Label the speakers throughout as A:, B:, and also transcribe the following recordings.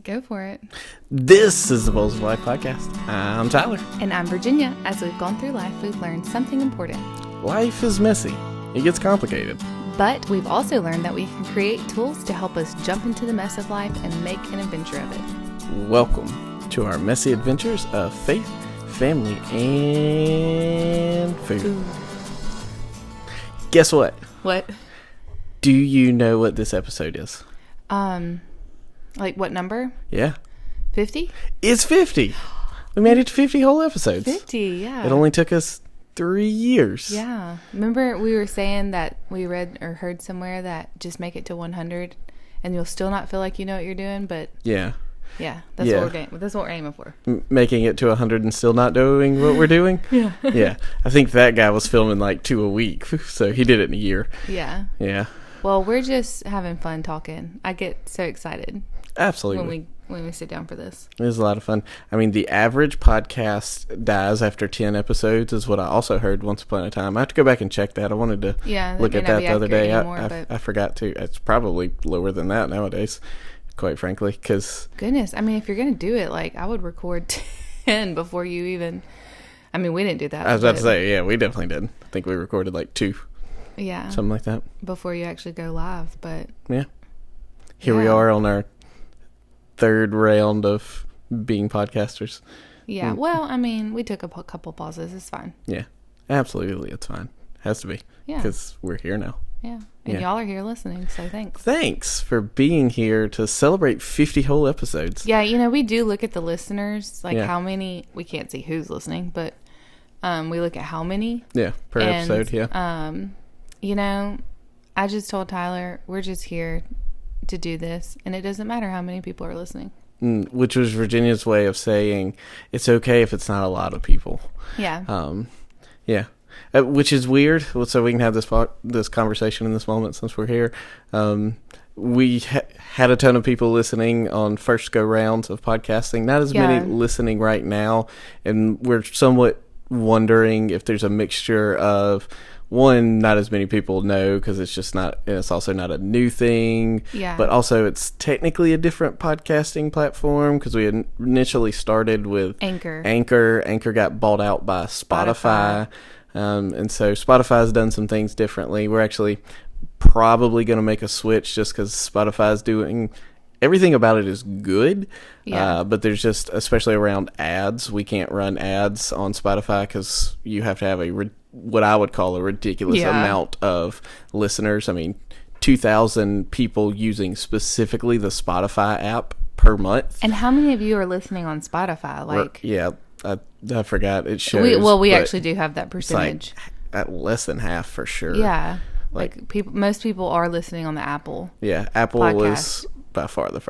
A: Go for it.
B: This is the Bowls of Life podcast. I'm Tyler.
A: And I'm Virginia. As we've gone through life, we've learned something important.
B: Life is messy. It gets complicated.
A: But we've also learned that we can create tools to help us jump into the mess of life and make an adventure of it.
B: Welcome to our messy adventures of faith, family, and food.
A: Ooh.
B: Guess what?
A: What?
B: Do you know what this episode is?
A: Like what number?
B: Yeah.
A: 50?
B: It's 50. We made it to 50 whole episodes.
A: 50, yeah.
B: It only took us 3 years.
A: Yeah. Remember we were saying that we read or heard somewhere that just make it to 100 and you'll still not feel like you know what you're doing, but
B: Yeah.
A: yeah, that's what we're aiming for.
B: Making it to 100 and still not doing what we're doing?
A: Yeah.
B: Yeah. I think that guy was filming like 2 a week, so he did it in a year.
A: Yeah.
B: Yeah.
A: Well, we're just having fun talking. I get so excited.
B: Absolutely.
A: When we sit down for this.
B: It was a lot of fun. I mean, the average podcast dies after 10 episodes is what I also heard once upon a time. I have to go back and check that. I wanted to look at that the other day. I forgot to. It's probably lower than that nowadays, quite frankly, because...
A: Goodness. I mean, if you're going to do it, like, I would record 10 before you even... I mean, we didn't do that.
B: I was about to say, yeah, we definitely did. I think we recorded like 2.
A: Yeah.
B: Something like that.
A: Before you actually go live, but...
B: Yeah. Here we are on our 3rd round of being podcasters.
A: Yeah, well, I mean, we took a couple pauses. It's fine.
B: Yeah, absolutely. It's fine. Has to be.
A: Yeah.
B: Because we're here now.
A: Yeah. And y'all are here listening, so thanks.
B: Thanks for being here to celebrate 50 whole episodes.
A: Yeah, we do look at the listeners, like how many, we can't see who's listening, but we look at how many.
B: Yeah, per episode, yeah.
A: I just told Tyler, we're just here to do this, and it doesn't matter how many people are listening.
B: Which was Virginia's way of saying it's okay if it's not a lot of people.
A: Yeah.
B: Yeah. Which is weird. So we can have this conversation in this moment since we're here. We had a ton of people listening on first go rounds of podcasting. Not as many listening right now, and we're somewhat wondering if there's a mixture of, one, not as many people know because it's just not, and it's also not a new thing.
A: Yeah.
B: But also it's technically a different podcasting platform because we had initially started with
A: Anchor.
B: Anchor got bought out by Spotify. And so Spotify has done some things differently. We're actually probably going to make a switch just because Spotify is doing everything about it is good.
A: Yeah.
B: But there's just, especially around ads, we can't run ads on Spotify because you have to have what I would call a ridiculous amount of listeners. I mean, 2,000 people using specifically the Spotify app per month.
A: And how many of you are listening on Spotify?
B: I forgot. It shows.
A: We actually do have that percentage.
B: Like at less than half for sure.
A: Yeah. Like most people are listening on the Apple.
B: Yeah. Apple
A: podcast.
B: is by far the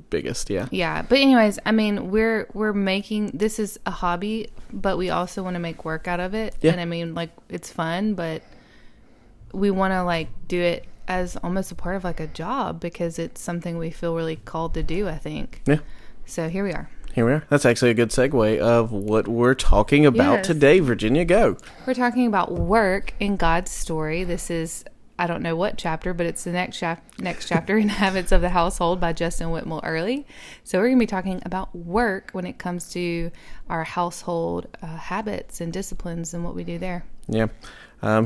B: biggest. Yeah.
A: Yeah. But anyways, I mean, we're making, this is a hobby, but we also want to make work out of it.
B: Yeah.
A: And I mean, like, it's fun, but we want to like do it as almost a part of like a job because it's something we feel really called to do, I think.
B: Yeah.
A: So here we are.
B: That's actually a good segue of what we're talking about today. Virginia, go.
A: We're talking about work in God's story. This is, I don't know what chapter, but it's the next chapter in Habits of the Household by Justin Whitmel Early. So we're going to be talking about work when it comes to our household habits and disciplines and what we do there.
B: Yeah.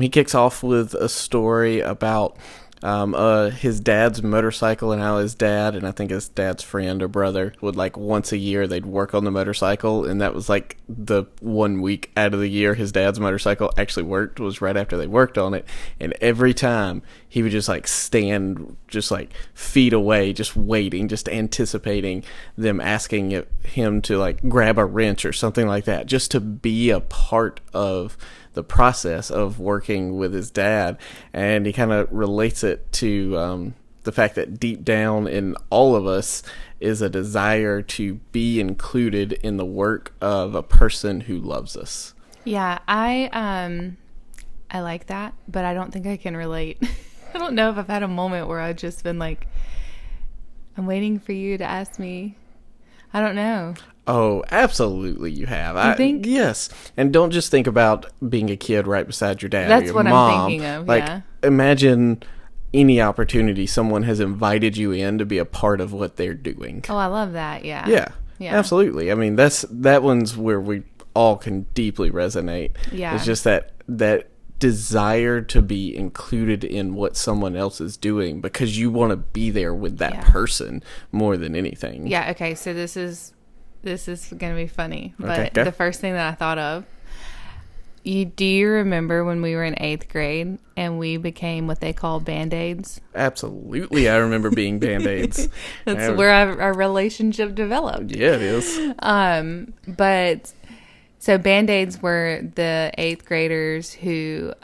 B: He kicks off with a story about his dad's motorcycle and how his dad, and I think his dad's friend or brother, would like once a year they'd work on the motorcycle, and that was like the 1 week out of the year his dad's motorcycle actually worked was right after they worked on it. And every time he would just like stand just like feet away, just waiting, just anticipating them asking him to like grab a wrench or something like that, just to be a part of the process of working with his dad. And he kind of relates it to the fact that deep down in all of us is a desire to be included in the work of a person who loves us.
A: Yeah, I like that, but I don't think I can relate. I don't know if I've had a moment where I've just been like, I'm waiting for you to ask me. I don't know.
B: Oh, absolutely you have.
A: You think?
B: Yes. And don't just think about being a kid right beside your dad or
A: That's
B: your
A: what
B: mom.
A: I'm thinking of,
B: like,
A: yeah.
B: Imagine any opportunity someone has invited you in to be a part of what they're doing.
A: Oh, I love that. Yeah.
B: Yeah, absolutely. I mean, that one's where we all can deeply resonate.
A: Yeah.
B: It's just that desire to be included in what someone else is doing because you want to be there with that person more than anything.
A: Yeah. Okay. So this is going to be funny, but
B: Okay.
A: the first thing that I thought of, do you remember when we were in 8th grade and we became what they call Band-Aids?
B: Absolutely. I remember being Band-Aids.
A: That's where our relationship developed.
B: Yeah, it is.
A: But so Band-Aids were the 8th graders who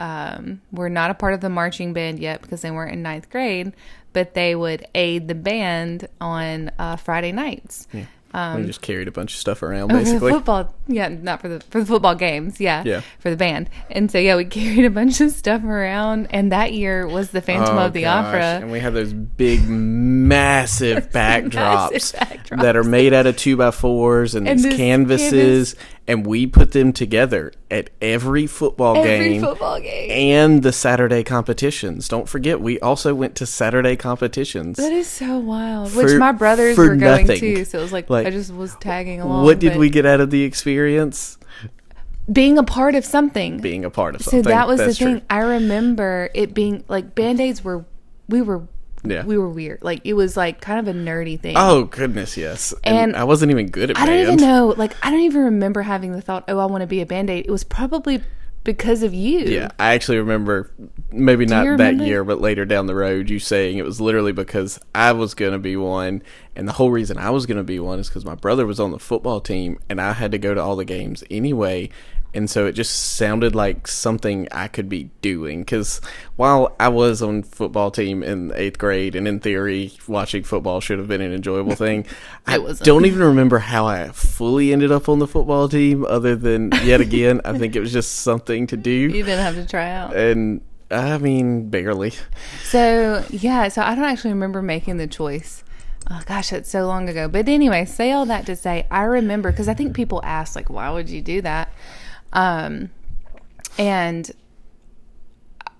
A: were not a part of the marching band yet because they weren't in 9th grade, but they would aid the band on Friday nights.
B: Yeah. We just carried a bunch of stuff around,
A: For
B: basically.
A: the football, not for the football games,
B: Yeah.
A: for the band. And so we carried a bunch of stuff around, and that year was the Phantom of the Opera.
B: And we had those big, massive backdrops that are made out of 2x4s and these canvases, and we put them together at every football game and the Saturday competitions. Don't forget, we also went to Saturday competitions.
A: That is so wild. Which my brothers were going to, so it was like I just was tagging along.
B: What did we get out of the experience?
A: Being a part of something.
B: So
A: that was the thing. I remember it being like Band-Aids we were weird. Like it was like kind of a nerdy thing.
B: Oh goodness, yes. And I wasn't even good at band.
A: I don't even know. Like I don't even remember having the thought, "Oh, I want to be a Band-Aid." It was probably because of you.
B: Yeah, I actually remember, maybe not that year, but later down the road, you saying it was literally because I was going to be one. And the whole reason I was going to be one is because my brother was on the football team and I had to go to all the games anyway. And so it just sounded like something I could be doing. Because while I was on football team in 8th grade, and in theory, watching football should have been an enjoyable thing, I don't even remember how I fully ended up on the football team, other than, yet again, I think it was just something to do.
A: You didn't have to try out.
B: And, I mean, barely.
A: So I don't actually remember making the choice. Oh, gosh, that's so long ago. But anyway, say all that to say, I remember, because I think people ask, like, why would you do that? And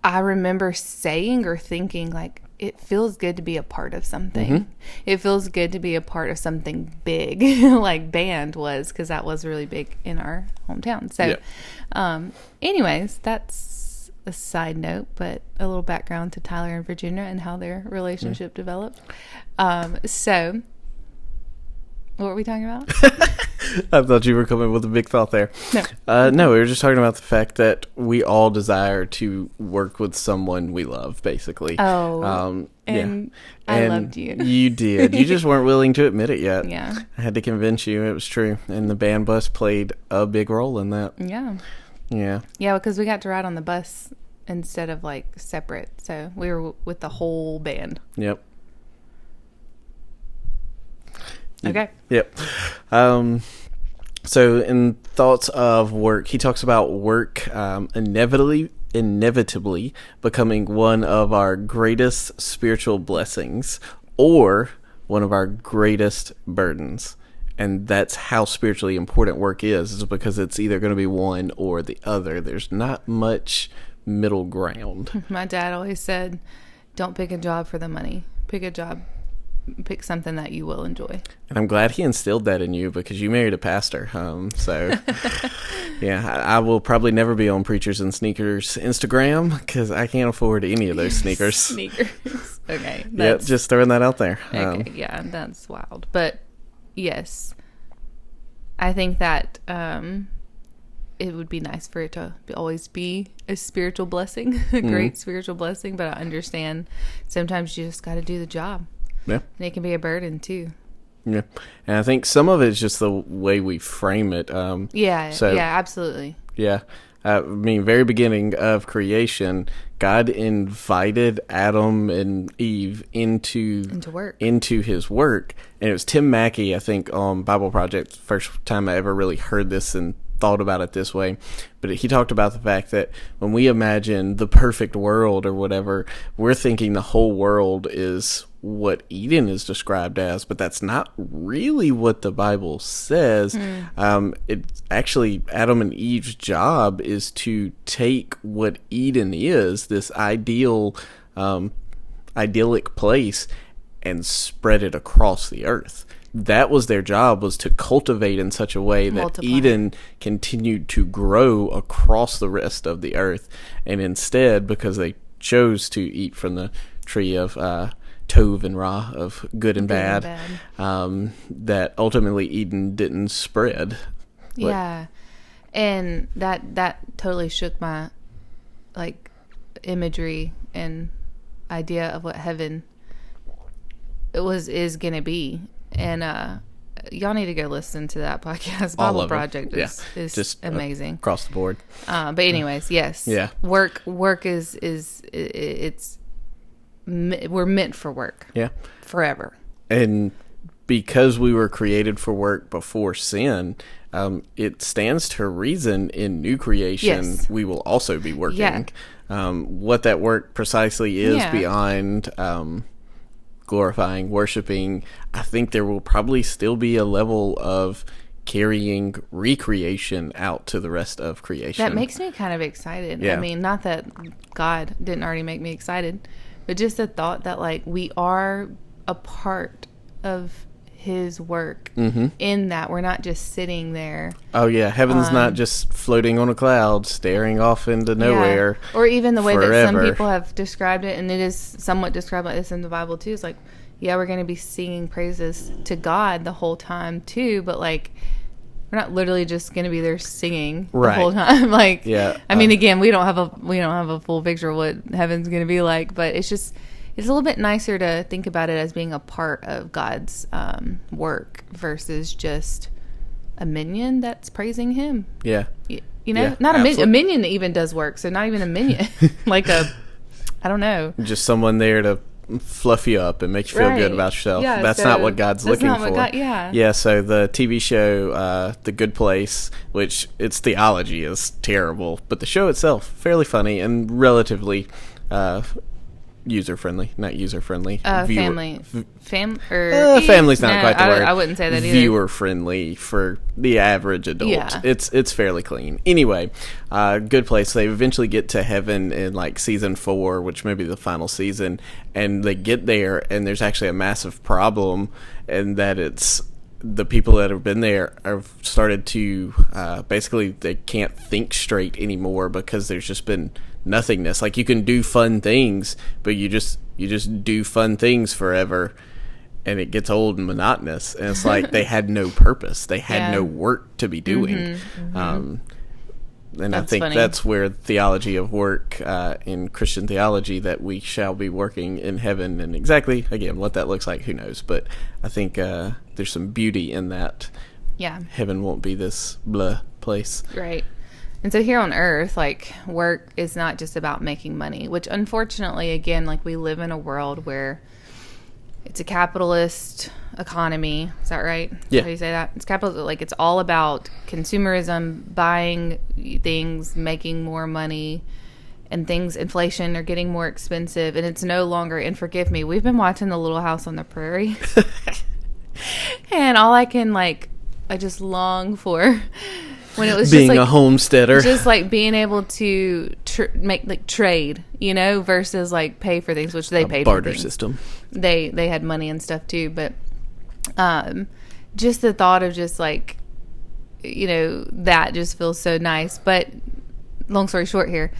A: I remember saying or thinking, like, it feels good to be a part of something. Mm-hmm. It feels good to be a part of something big, like band was, because that was really big in our hometown. So, anyways, that's a side note, but a little background to Tyler and Virginia and how their relationship developed. So, what were we talking about?
B: I thought you were coming with a big thought there. No, we were just talking about the fact that we all desire to work with someone we love, basically.
A: Oh, and I loved you.
B: You did. You just weren't willing to admit it yet.
A: Yeah.
B: I had to convince you it was true. And the band bus played a big role in that.
A: Yeah.
B: Yeah.
A: Yeah, because we got to ride on the bus instead of, like, separate. So we were with the whole band.
B: Yep.
A: Okay.
B: Yep. So in thoughts of work, he talks about work inevitably becoming one of our greatest spiritual blessings or one of our greatest burdens. And that's how spiritually important work is because it's either going to be one or the other. There's not much middle ground.
A: My dad always said, don't pick a job for the money. Pick something that you will enjoy.
B: And I'm glad he instilled that in you because you married a pastor. So, yeah, I will probably never be on Preachers and Sneakers Instagram because I can't afford any of those sneakers.
A: Sneakers. Okay.
B: Yep, just throwing that out there.
A: Okay, yeah, that's wild. But, yes, I think that it would be nice for it to always be a spiritual blessing, a great spiritual blessing. But I understand sometimes you just got to do the job.
B: Yeah.
A: And it can be a burden, too.
B: Yeah. And I think some of it is just the way we frame it.
A: Yeah, absolutely.
B: Yeah. I mean, very beginning of creation, God invited Adam and Eve into his work. And it was Tim Mackey, I think, on Bible Project, first time I ever really heard this and thought about it this way. But he talked about the fact that when we imagine the perfect world or whatever, we're thinking the whole world is what Eden is described as, but that's not really what the Bible says. It's actually Adam and Eve's job is to take what Eden is, this ideal idyllic place and spread it across the earth. That was their job, was to cultivate in such a way that
A: Multiply.
B: Eden continued to grow across the rest of the earth. And instead, because they chose to eat from the tree of Tov and Ra, of good and bad, that ultimately Eden didn't spread.
A: Yeah. And that totally shook my imagery and idea of what heaven is gonna be. And y'all need to go listen to that podcast. Bible Project is just amazing
B: across the board.
A: But anyways, yes.
B: Yeah.
A: Work is we're meant for work.
B: Yeah.
A: Forever.
B: And because we were created for work before sin, it stands to reason in new creation we will also be working.
A: Yeah.
B: What that work precisely is beyond glorifying, worshiping, I think there will probably still be a level of carrying recreation out to the rest of creation.
A: That makes me kind of excited.
B: Yeah.
A: I mean, not that God didn't already make me excited, but just the thought that we are a part of his work in that we're not just sitting there.
B: Oh yeah, heaven's not just floating on a cloud, staring off into nowhere.
A: Or even the way
B: forever.
A: that some people have described it, and it is somewhat described like this in the Bible too. It's we're going to be singing praises to God the whole time too, but we're not literally just going to be there singing the whole time. I mean, again, we don't have a full picture of what heaven's going to be like, but it's a little bit nicer to think about it as being a part of God's work versus just a minion that's praising him. Yeah. Not a minion that even does work. So not even a minion, I don't know.
B: Just someone there to fluff you up and make you feel good about yourself. Yeah, that's not what God's looking for. Yeah, so the TV show, The Good Place, which its theology is terrible, but the show itself, fairly funny and relatively user-friendly, not user-friendly. Family's not quite the word.
A: I wouldn't say that either.
B: Viewer-friendly for the average adult. Yeah. It's fairly clean. Anyway, Good Place, they eventually get to heaven in season 4, which may be the final season, and they get there, and there's actually a massive problem, and that it's the people that have been there have started to basically they can't think straight anymore because there's just been nothingness. You can do fun things, but you just do fun things forever, and it gets old and monotonous, and it's they had no purpose. They had no work to be doing. And I think that's where theology of work in Christian theology, that we shall be working in heaven, and exactly again what that looks like, who knows, but I think there's some beauty in that. Heaven won't be this blah place,
A: right? And so here on earth, work is not just about making money, which unfortunately, again, we live in a world where it's a capitalist economy. Is that right?
B: Yeah.
A: How do you say that? It's capitalist. It's all about consumerism, buying things, making more money, and inflation are getting more expensive. And it's no longer, and forgive me, we've been watching The Little House on the Prairie. And all I can, I just long for... When it was
B: being
A: just
B: a homesteader,
A: just being able to make trade, versus pay for things, which they paid for
B: barter
A: things.
B: System.
A: They had money and stuff too, but just the thought of just that just feels so nice. But long story short, here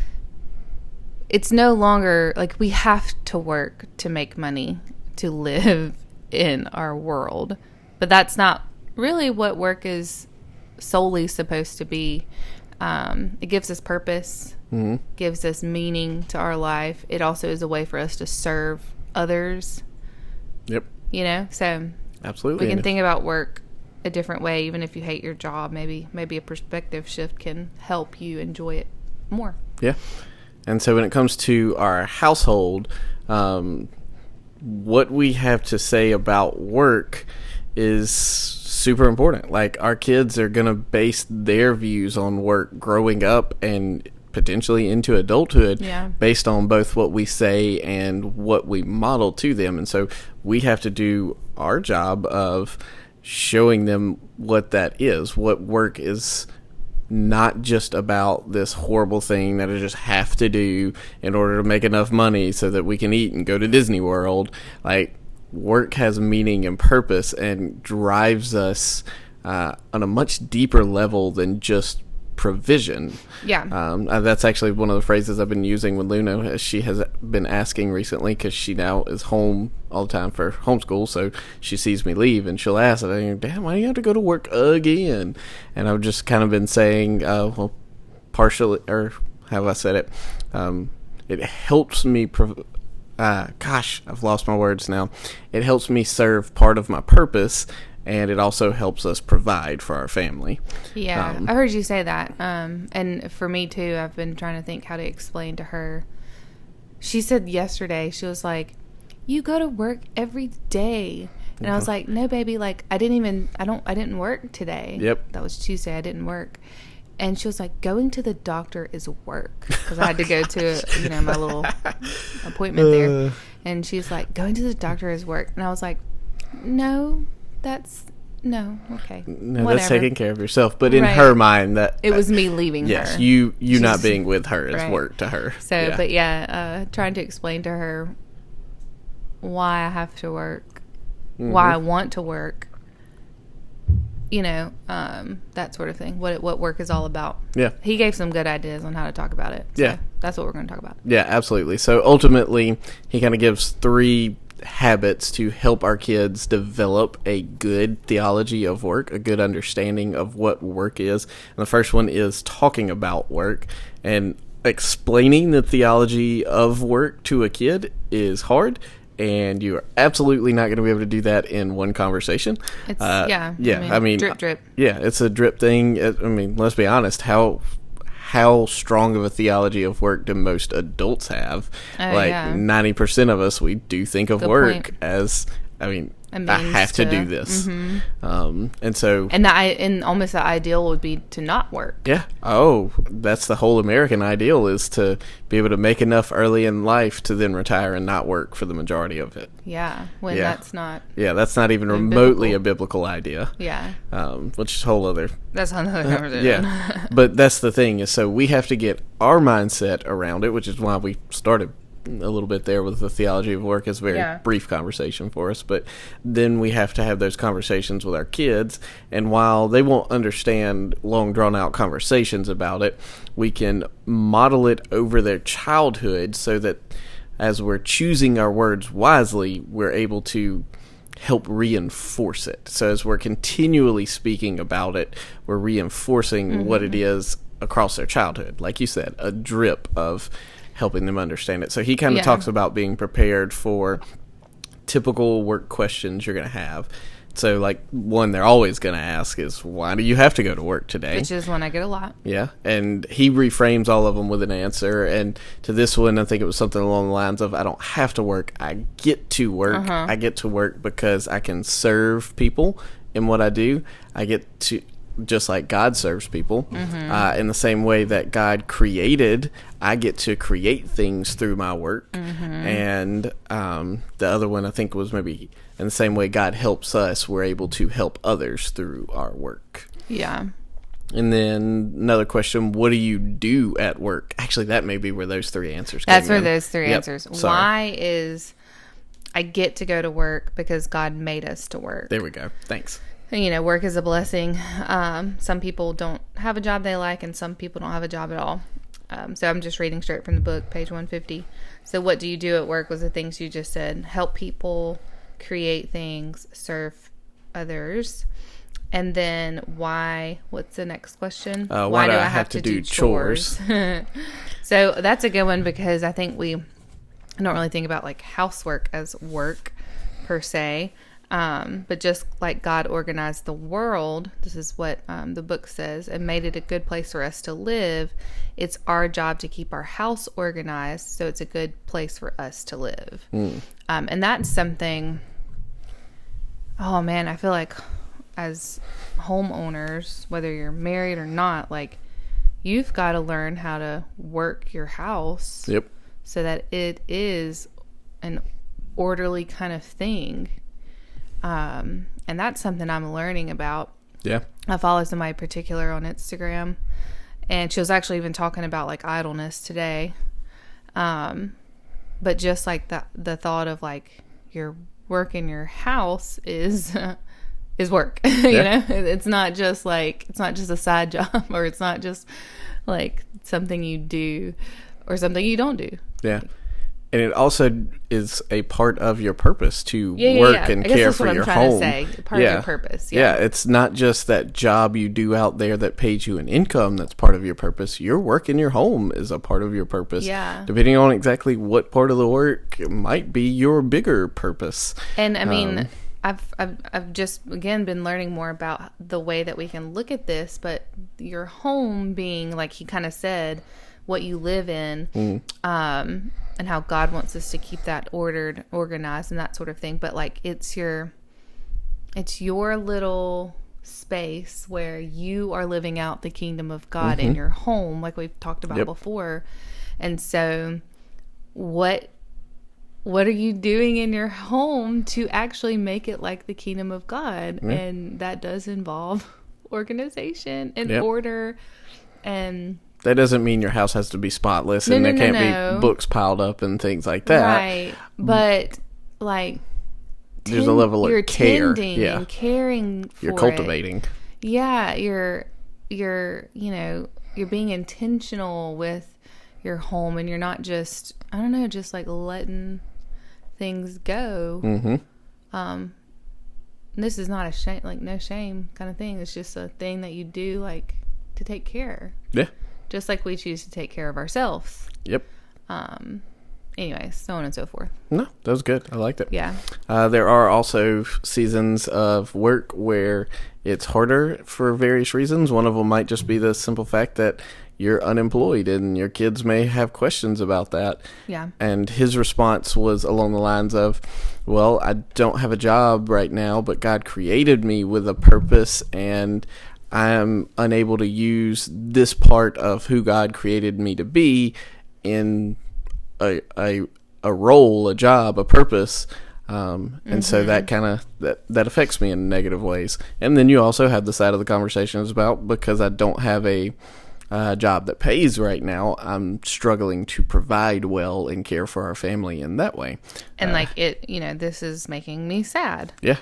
A: it's no longer we have to work to make money to live in our world, but that's not really what work is solely supposed to be. It gives us purpose, gives us meaning to our life. It also is a way for us to serve others.
B: Yep.
A: So
B: absolutely
A: we can think about work a different way. Even if you hate your job, maybe a perspective shift can help you enjoy it more.
B: Yeah. And so when it comes to our household, what we have to say about work is super important. Our kids are going to base their views on work growing up and potentially into adulthood based on both what we say and what we model to them. And so we have to do our job of showing them what that is, what work is not just about this horrible thing that I just have to do in order to make enough money so that we can eat and go to Disney World. Like, work has meaning and purpose and drives us on a much deeper level than just provision.
A: Yeah.
B: That's actually one of the phrases I've been using with Luna, as she has been asking recently, because she now is home all the time for homeschool, so she sees me leave and she'll ask, Dad, why do you have to go to work again? And I've just kind of been saying, well, partially, or how have I said it? It helps me I've lost my words now. It helps me serve part of my purpose, and it also helps us provide for our family.
A: Yeah, I heard you say that. And for me, too, I've been trying to think how to explain to her. She said yesterday, she was like, you go to work every day. And I was like, no, baby, like, I didn't work today.
B: Yep.
A: That was Tuesday. I didn't work. And she was like, going to the doctor is work. Because I had to go to, my little appointment there. And she's like, going to the doctor is work. And I was like, no, okay.
B: No,
A: whatever.
B: That's taking care of yourself. But in her mind, that
A: it was me leaving her.
B: Yes, you not being with her is work to her.
A: So, but trying to explain to her why I have to work, why I want to work, that sort of thing. What work is all about.
B: Yeah.
A: He gave some good ideas on how to talk about it. So
B: yeah.
A: That's what we're going to talk about.
B: Yeah, absolutely. So ultimately, he kind of gives 3 habits to help our kids develop a good theology of work, a good understanding of what work is. And the first one is talking about work, and explaining the theology of work to a kid is hard, and you are absolutely not going to be able to do that in one conversation.
A: It's drip drip.
B: Yeah, it's a drip thing. Let's be honest, how strong of a theology of work do most adults have? 90% of us, we do think of work as, I have to do this.
A: And almost the ideal would be to not work.
B: Yeah. Oh, that's the whole American ideal, is to be able to make enough early in life to then retire and not work for the majority of it.
A: Yeah. That's not.
B: Yeah, that's not even remotely a biblical idea.
A: Yeah.
B: Which is a whole other.
A: That's another conversation.
B: Yeah. But that's the thing, is so we have to get our mindset around it, which is why we started a little bit there with the theology of work. Is a very brief conversation for us, but then we have to have those conversations with our kids, and while they won't understand long drawn out conversations about it, we can model it over their childhood, so that as we're choosing our words wisely, we're able to help reinforce it. So as we're continually speaking about it, we're reinforcing what it is across their childhood, like you said, a drip of helping them understand it. So he kind of talks about being prepared for typical work questions you're going to have. So, like, one they're always going to ask is, why do you have to go to work today?
A: Which is one I get a lot.
B: Yeah, and he reframes all of them with an answer. And to this one, I think it was something along the lines of, I don't have to work, I get to work. I get to work because I can serve people in what I do. I get to... just like God serves people, in the same way that God created, I get to create things through my work. And the other one, I think, was maybe in the same way God helps us, we're able to help others through our work.
A: Yeah.
B: And then another question, what do you do at work? Actually, that may be where those 3 answers came
A: That's where
B: in.
A: those 3 answers.
B: Sorry.
A: Why is I get to go to work because God made us to work.
B: There we go. Thanks.
A: Work is a blessing. Some people don't have a job they like, and some people don't have a job at all. So I'm just reading straight from the book, page 150. So what do you do at work was the things you just said. Help people, create things, serve others. And then why, what's the next question?
B: Why do I have to do chores?
A: So that's a good one, because I think we don't really think about like housework as work per se. But just like God organized the world, this is what the book says, and made it a good place for us to live, it's our job to keep our house organized so it's a good place for us to live. And that's something, oh man, I feel like as homeowners, whether you're married or not, like, you've got to learn how to work your house so that it is an orderly kind of thing. And that's something I'm learning about.
B: Yeah.
A: I follow somebody particular on Instagram, and she was actually even talking about like idleness today. But just like the thought of like your work in your house is work. You know, it's not just a side job, or it's not just like something you do or something you don't do.
B: Yeah. And it also is a part of your purpose to work and care for your home.
A: Part of your purpose.
B: Yeah, it's not just that job you do out there that pays you an income that's part of your purpose. Your work in your home is a part of your purpose.
A: Yeah.
B: Depending on exactly what part of the work, it might be your bigger purpose.
A: And I mean, I've just, again, been learning more about the way that we can look at this, but your home being, like he kind of said, what you live in, and how God wants us to keep that ordered, organized, and that sort of thing. But like it's your little space where you are living out the kingdom of God in your home, like we've talked about before. And so what are you doing in your home to actually make it like the kingdom of God? And that does involve organization and order. And
B: that doesn't mean your house has to be spotless and there can't be books piled up and things like that.
A: Right. But like
B: there's a level of care.
A: Tending and caring for
B: you're cultivating.
A: Yeah, you're being intentional with your home, and you're not just, I don't know, just like letting things go. This is not a shame, like no shame kind of thing. It's just a thing that you do like to take care.
B: Yeah.
A: Just like we choose to take care of ourselves.
B: Yep.
A: Anyway, so on and so forth.
B: No, that was good. I liked it.
A: Yeah.
B: There are also seasons of work where it's harder for various reasons. One of them might just be the simple fact that you're unemployed and your kids may have questions about that.
A: Yeah.
B: And his response was along the lines of, well, I don't have a job right now, but God created me with a purpose, and I am unable to use this part of who God created me to be in a role, a job, a purpose. And so that kind of, that affects me in negative ways. And then you also have the side of the conversations about, because I don't have a job that pays right now, I'm struggling to provide well and care for our family in that way.
A: And like it, this is making me sad.
B: Yeah.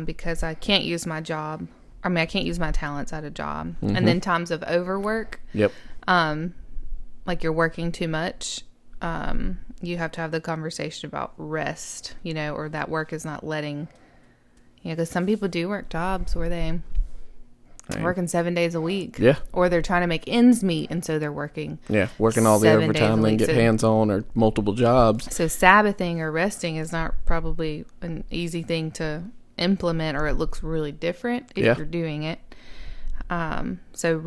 A: Because I can't use my job. I mean, I can't use my talents at a job. And then times of overwork.
B: Yep.
A: Like you're working too much. You have to have the conversation about rest, or that work is not letting, because some people do work jobs where they working 7 days a week.
B: Yeah.
A: Or they're trying to make ends meet, and so they're working.
B: Yeah, working all the overtime and get hands-on or multiple jobs.
A: So Sabbathing or resting is not probably an easy thing to implement, or it looks really different if you're doing it. So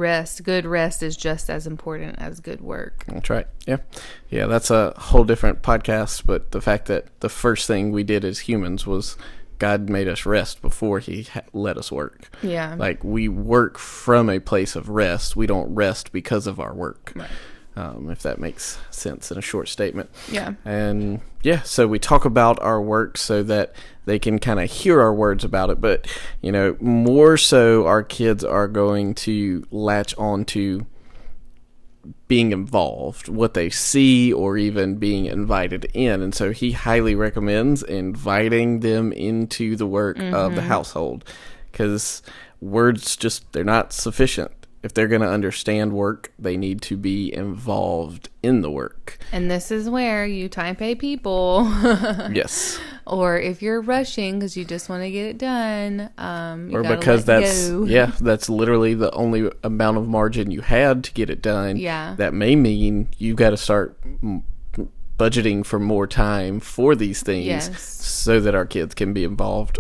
A: good rest is just as important as good work.
B: That's right. Yeah, that's a whole different podcast, but the fact that the first thing we did as humans was God made us rest before he let us work.
A: Yeah.
B: Like we work from a place of rest. We don't rest because of our work.
A: Right.
B: If that makes sense in a short statement.
A: Yeah.
B: And so we talk about our work so that they can kind of hear our words about it. But, more so our kids are going to latch on to being involved, what they see, or even being invited in. And so he highly recommends inviting them into the work of the household, because words they're not sufficient. If they're going to understand work, they need to be involved in the work.
A: And this is where you type A people.
B: Yes.
A: Or if you're rushing because you just want to get it done.
B: Or because that's literally the only amount of margin you had to get it done.
A: Yeah. That
B: may mean you've got to start budgeting for more time for these things so that our kids can be involved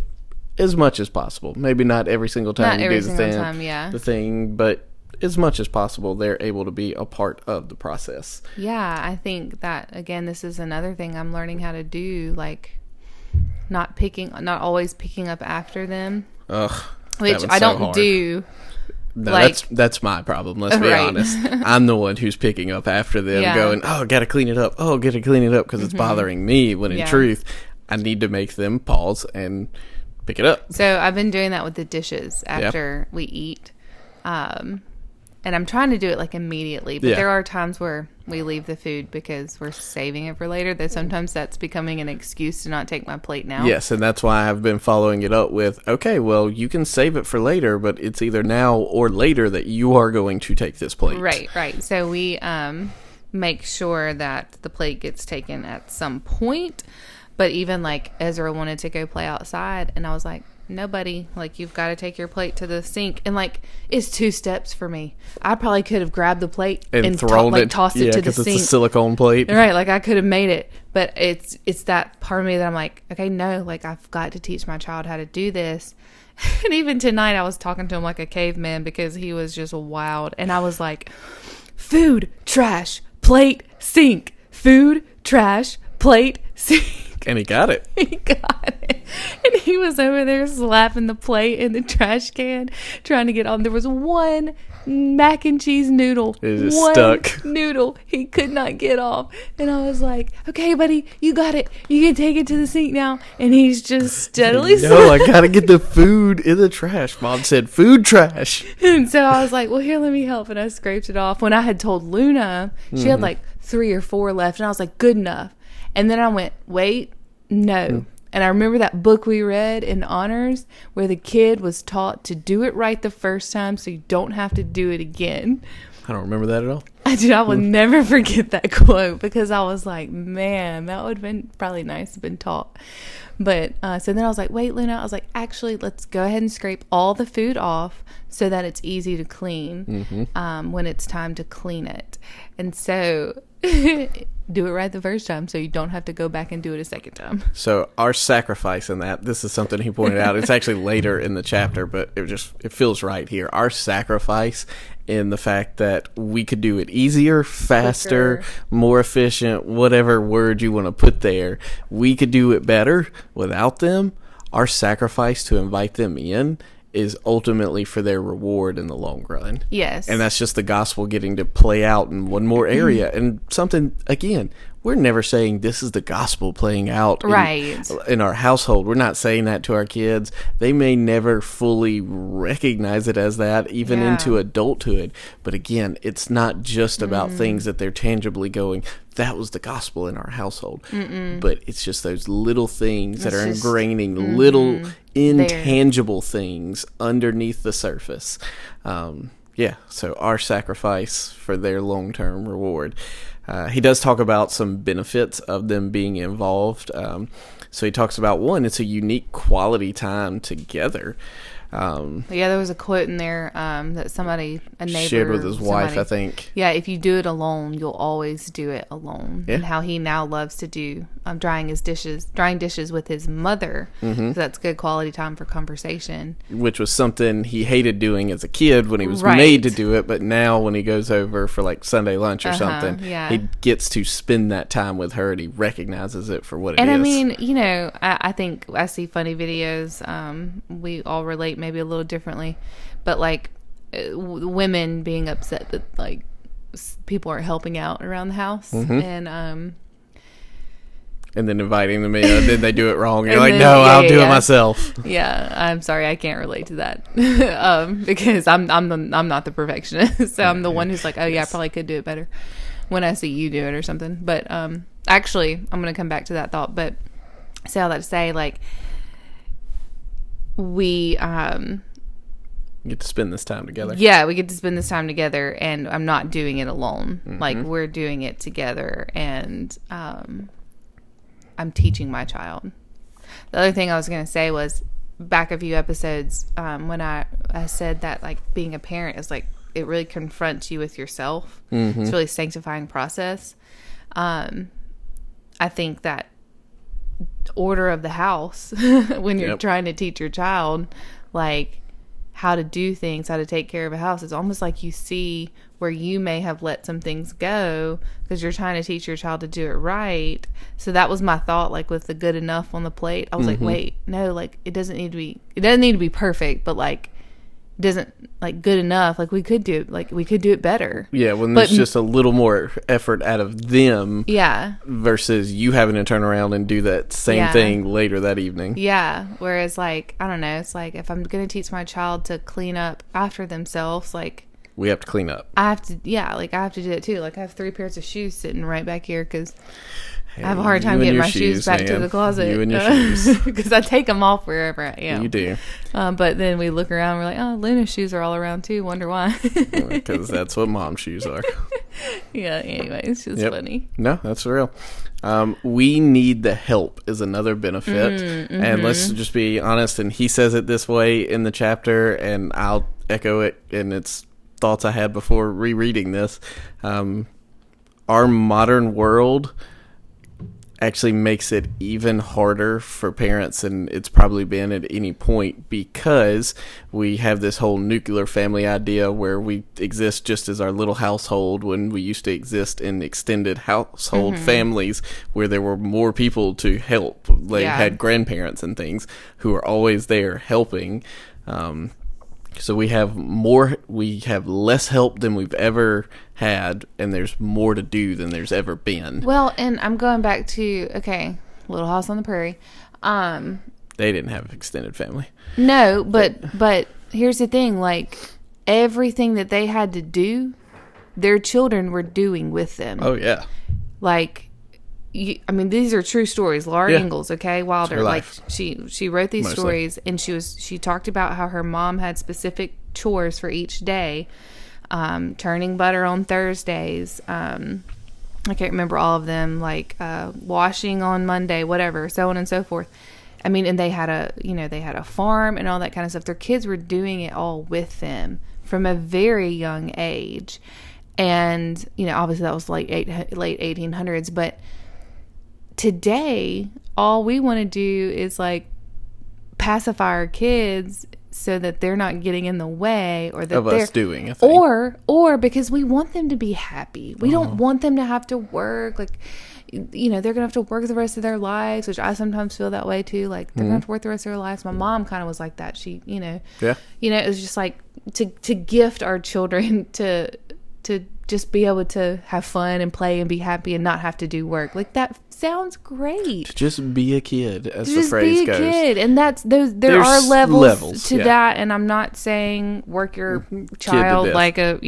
B: as much as possible. Maybe not every single time you do the thing, but as much as possible, they're able to be a part of the process.
A: Yeah, I think that, again, this is another thing I'm learning how to do, like not always picking up after them.
B: Ugh,
A: which I don't do.
B: No, that's my problem, let's be honest. I'm the one who's picking up after them, going, oh, gotta clean it up. Oh, gotta clean it up because it's bothering me, when in truth, I need to make them pause and pick it up.
A: So I've been doing that with the dishes after we eat. And I'm trying to do it like immediately, but there are times where we leave the food because we're saving it for later. Though sometimes that's becoming an excuse to not take my plate now.
B: Yes, and that's why I've been following it up with, okay, well, you can save it for later, but it's either now or later that you are going to take this plate.
A: Right. So we make sure that the plate gets taken at some point. But even like Ezra wanted to go play outside, and I was like, no, buddy, like you've got to take your plate to the sink. And like, it's 2 steps for me. I probably could have grabbed the plate and tossed it to the sink.
B: It's a silicone plate.
A: Right, like I could have made it. But it's that part of me that I'm like, okay, no, like I've got to teach my child how to do this. And even tonight I was talking to him like a caveman because he was just wild. And I was like, food, trash, plate, sink. Food, trash, plate, sink.
B: And he got it.
A: He got it. And he was over there slapping the plate in the trash can, trying to get on. There was one mac and cheese noodle.
B: It was stuck.
A: Noodle he could not get off. And I was like, okay, buddy, you got it. You can take it to the sink now. And he's just steadily
B: No, I got to get the food in the trash. Mom said, food trash.
A: And so I was like, well, here, let me help. And I scraped it off. When I had told Luna, she had like 3 or 4 left. And I was like, good enough. And then I went, wait, no. And I remember that book we read in honors where the kid was taught to do it right the first time so you don't have to do it again.
B: I don't remember that at all.
A: I will never forget that quote because I was like, man, that would have been probably nice to have been taught. But so then I was like, wait, Luna, I was like, actually, let's go ahead and scrape all the food off so that it's easy to clean when it's time to clean it. And so do it right the first time so you don't have to go back and do it a second time.
B: So our sacrifice in that, this is something he pointed out. It's actually later in the chapter, but it feels right here. Our sacrifice in the fact that we could do it easier, faster,
A: quicker,
B: more efficient, whatever word you want to put there. We could do it better without them. Our sacrifice to invite them in is ultimately for their reward in the long run.
A: Yes.
B: And that's just the gospel getting to play out in one more area. And something, again, we're never saying this is the gospel playing out in our household. We're not saying that to our kids. They may never fully recognize it as that, even into adulthood. But again, it's not just about things that they're tangibly going, that was the gospel in our household. But it's just those little things that are ingraining little intangible things underneath the surface. So our sacrifice for their long-term reward. He does talk about some benefits of them being involved. So he talks about, one, it's a unique quality time together.
A: There was a quote in there that a neighbor
B: shared with his wife, I think.
A: Yeah, if you do it alone, you'll always do it alone.
B: Yeah.
A: And how he now loves to do drying dishes with his mother. So that's good quality time for conversation. Which
B: was something he hated doing as a kid when he was made to do it, but now when he goes over for like Sunday lunch or something, he gets to spend that time with her and he recognizes it for what it is.
A: And I mean, I think I see funny videos. We all relate maybe a little differently, but like women being upset that like people aren't helping out around the house,
B: and then inviting them in, and then they do it wrong, and you're like, no, I'll do it myself.
A: Yeah, I'm sorry, I can't relate to that because I'm not the perfectionist, so I'm the one who's like, oh yeah, I probably could do it better when I see you do it or something. But actually, I'm gonna come back to that thought, but say all that to say, like, we
B: get to spend this time together.
A: Yeah, we get to spend this time together, and I'm not doing it alone. Like, we're doing it together, and I'm teaching my child. The other thing I was going to say was, back a few episodes, when I said that, like, being a parent is, like, it really confronts you with yourself. It's a really sanctifying process. I think that order of the house when you're trying to teach your child like how to do things, how to take care of a house, it's almost like you see where you may have let some things go because you're trying to teach your child to do it right. So that was my thought, like with the good enough on the plate. I was like, wait, no, like it doesn't need to be perfect, but like doesn't like good enough. Like we could do it better.
B: Yeah, when there's just a little more effort out of them.
A: Yeah.
B: Versus you having to turn around and do that same thing later that evening.
A: Yeah. Whereas like, I don't know, it's like if I'm going to teach my child to clean up after themselves, like
B: we have to clean up.
A: I have to do it too. Like I have 3 pairs of shoes sitting right back here because I have a hard time getting my shoes back to the closet.
B: You and your shoes.
A: Because I take them off wherever I am.
B: You do.
A: But then we look around, we're like, oh, Luna's shoes are all around too. Wonder why.
B: Because that's what mom's shoes are.
A: Yeah, anyway, it's just funny.
B: No, that's real. We need the help is another benefit. And let's just be honest, and he says it this way in the chapter, and I'll echo it, and it's thoughts I had before rereading this. Our modern world actually makes it even harder for parents than it's probably been at any point, because we have this whole nuclear family idea where we exist just as our little household, when we used to exist in extended household families where there were more people to help. They had grandparents and things who are always there helping. So we have less help than we've ever had, and there's more to do than there's ever been.
A: Well, and I'm going back to, Little House on the Prairie.
B: They didn't have extended family.
A: No, but here's the thing, like everything that they had to do, their children were doing with them.
B: Oh yeah.
A: Like these are true stories. Laura Ingalls, Wilder, like she wrote these stories, and she talked about how her mom had specific chores for each day, turning butter on Thursdays. I can't remember all of them, like washing on Monday, whatever, so on and so forth. And they had a farm and all that kind of stuff. Their kids were doing it all with them from a very young age, and obviously that was late 1800s, but today, all we want to do is like pacify our kids so that they're not getting in the way, or that
B: of
A: they're
B: us doing a thing.
A: Or because we want them to be happy. We don't want them to have to work. Like, they're gonna have to work the rest of their lives, which I sometimes feel that way too. Like they're gonna have to work the rest of their lives. My mom kind of was like that. She, it was just like to gift our children to just be able to have fun and play and be happy and not have to do work. Like that sounds great.
B: To just be a kid, as the phrase goes. Just be a kid,
A: and that's those. There are levels to that, and I'm not saying work your child like a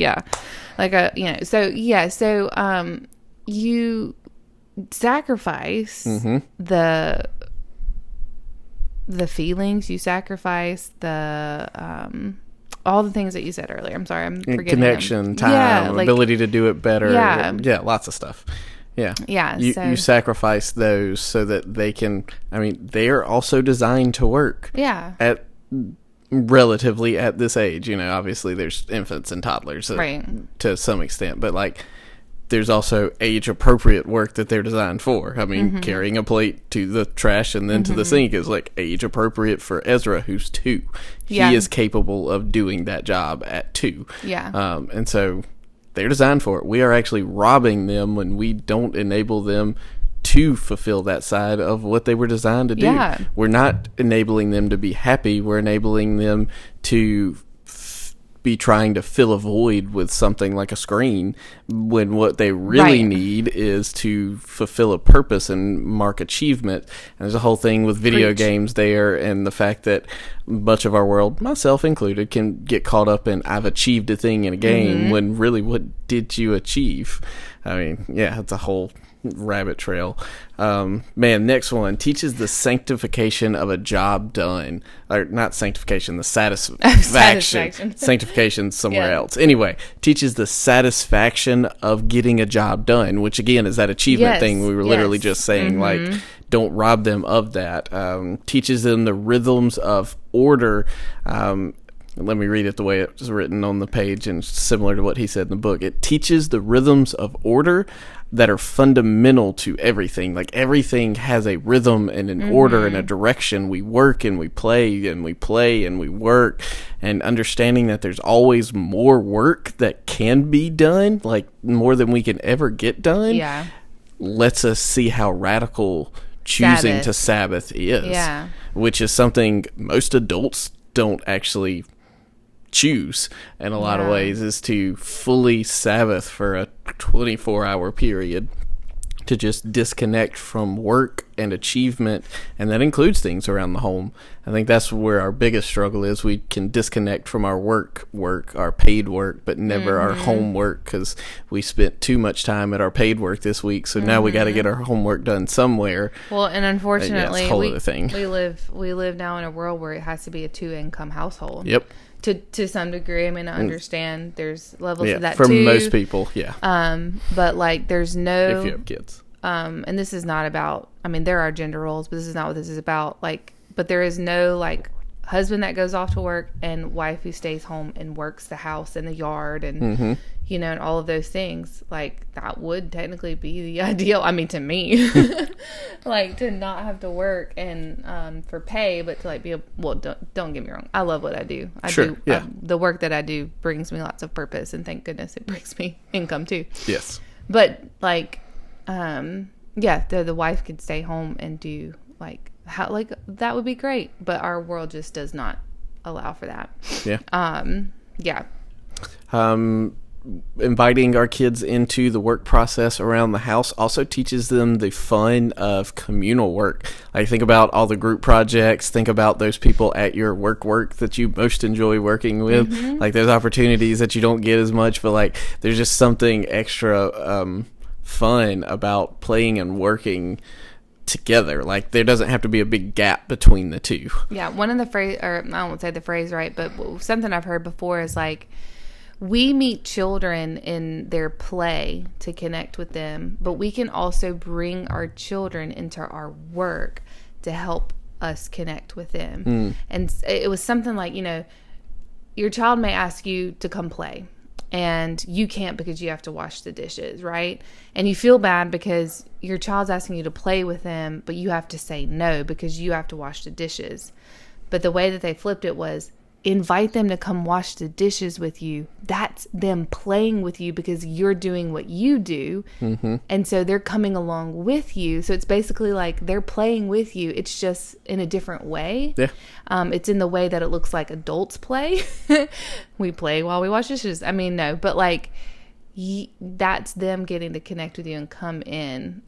A: So you sacrifice the feelings. You sacrifice the all the things that you said earlier. I'm sorry, I'm forgetting
B: connection,
A: them.
B: time, ability to do it better.
A: Yeah,
B: lots of stuff. Yeah.
A: You
B: sacrifice those so that they can. They are also designed to work.
A: Yeah.
B: At this age, obviously there's infants and toddlers, to some extent, but like there's also age appropriate work that they're designed for. Carrying a plate to the trash and then to the sink is like age appropriate for Ezra, who's 2. He is capable of doing that job at 2.
A: Yeah.
B: And so they're designed for it. We are actually robbing them when we don't enable them to fulfill that side of what they were designed to do.
A: Yeah.
B: We're not enabling them to be happy. We're enabling them to be trying to fill a void with something like a screen, when what they really need is to fulfill a purpose and mark achievement. And there's a whole thing with video games there, and the fact that much of our world, myself included, can get caught up in I've achieved a thing in a game, when really what did you achieve? It's a whole rabbit trail. Next one teaches the sanctification of a job done, or not sanctification, the satisfaction. Sanctification somewhere else. Anyway, teaches the satisfaction of getting a job done, which again is that achievement thing we were literally just saying. Like, don't rob them of that. Teaches them the rhythms of order. Let me read it the way it was written on the page, and similar to what he said in the book. It teaches the rhythms of order that are fundamental to everything. Like, everything has a rhythm and an order and a direction. We work and we play and we play and we work, and understanding that there's always more work that can be done, like more than we can ever get done, lets us see how radical choosing to Sabbath is, which is something most adults don't actually choose in a lot of ways, is to fully Sabbath for a 24-hour period, to just disconnect from work and achievement, and that includes things around the home. I think that's where our biggest struggle is. We can disconnect from our work, our paid work, but never our homework, because we spent too much time at our paid work this week, so now we got to get our homework done somewhere.
A: Well, and unfortunately,
B: it's a whole other thing.
A: we live now in a world where it has to be a 2-income household.
B: Yep.
A: To some degree. I mean, I understand there's levels of that
B: for
A: too.
B: most people,
A: but like there's no,
B: if you have kids.
A: And this is not about, I mean, there are gender roles, but this is not what this is about. Like, but there is no like husband that goes off to work and wife who stays home and works the house and the yard and you know, and all of those things. Like, that would technically be the ideal. I mean, to me, like, to not have to work and for pay, but to like be don't get me wrong, I love what I do. The work that I do brings me lots of purpose, and thank goodness it brings me income too.
B: Yes.
A: But like the wife could stay home and do that would be great, but our world just does not allow for that.
B: Inviting our kids into the work process around the house also teaches them the fun of communal work. Like, think about all the group projects, think about those people at your work that you most enjoy working with. Like, there's opportunities that you don't get as much, but like there's just something extra fun about playing and working together. Like, there doesn't have to be a big gap between the two.
A: Yeah, one of the phrase, or I won't say the phrase right, but something I've heard before is like, we meet children in their play to connect with them, but we can also bring our children into our work to help us connect with them. And it was something like, you know, your child may ask you to come play, and you can't because you have to wash the dishes, right? And you feel bad because your child's asking you to play with them, but you have to say no because you have to wash the dishes. But the way that they flipped it was, invite them to come wash the dishes with you. That's them playing with you because you're doing what you do. And so they're coming along with you. So it's basically like they're playing with you. It's just in a different way. Yeah. It's in the way that it looks like adults play. We play while we wash dishes. I mean, no, but like, that's them getting to connect with you and come in.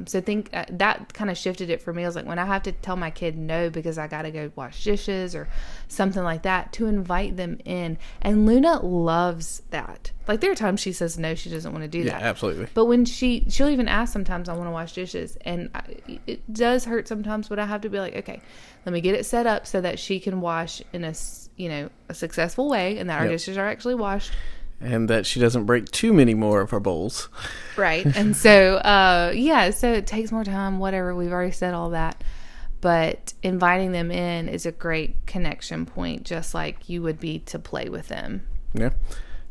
A: So I think that kind of shifted it for me. I was like, when I have to tell my kid no because I got to go wash dishes or something like that, to invite them in. And Luna loves that. Like, there are times she says no, she doesn't want to do that.
B: Yeah, absolutely.
A: But when she'll even ask sometimes, I want to wash dishes. And it does hurt sometimes, but I have to be like, okay, let me get it set up so that she can wash in a successful way, and that our dishes are actually washed.
B: And that she doesn't break too many more of her bowls.
A: Right. And so, so it takes more time, whatever. We've already said all that. But inviting them in is a great connection point, just like you would be to play with them. Yeah.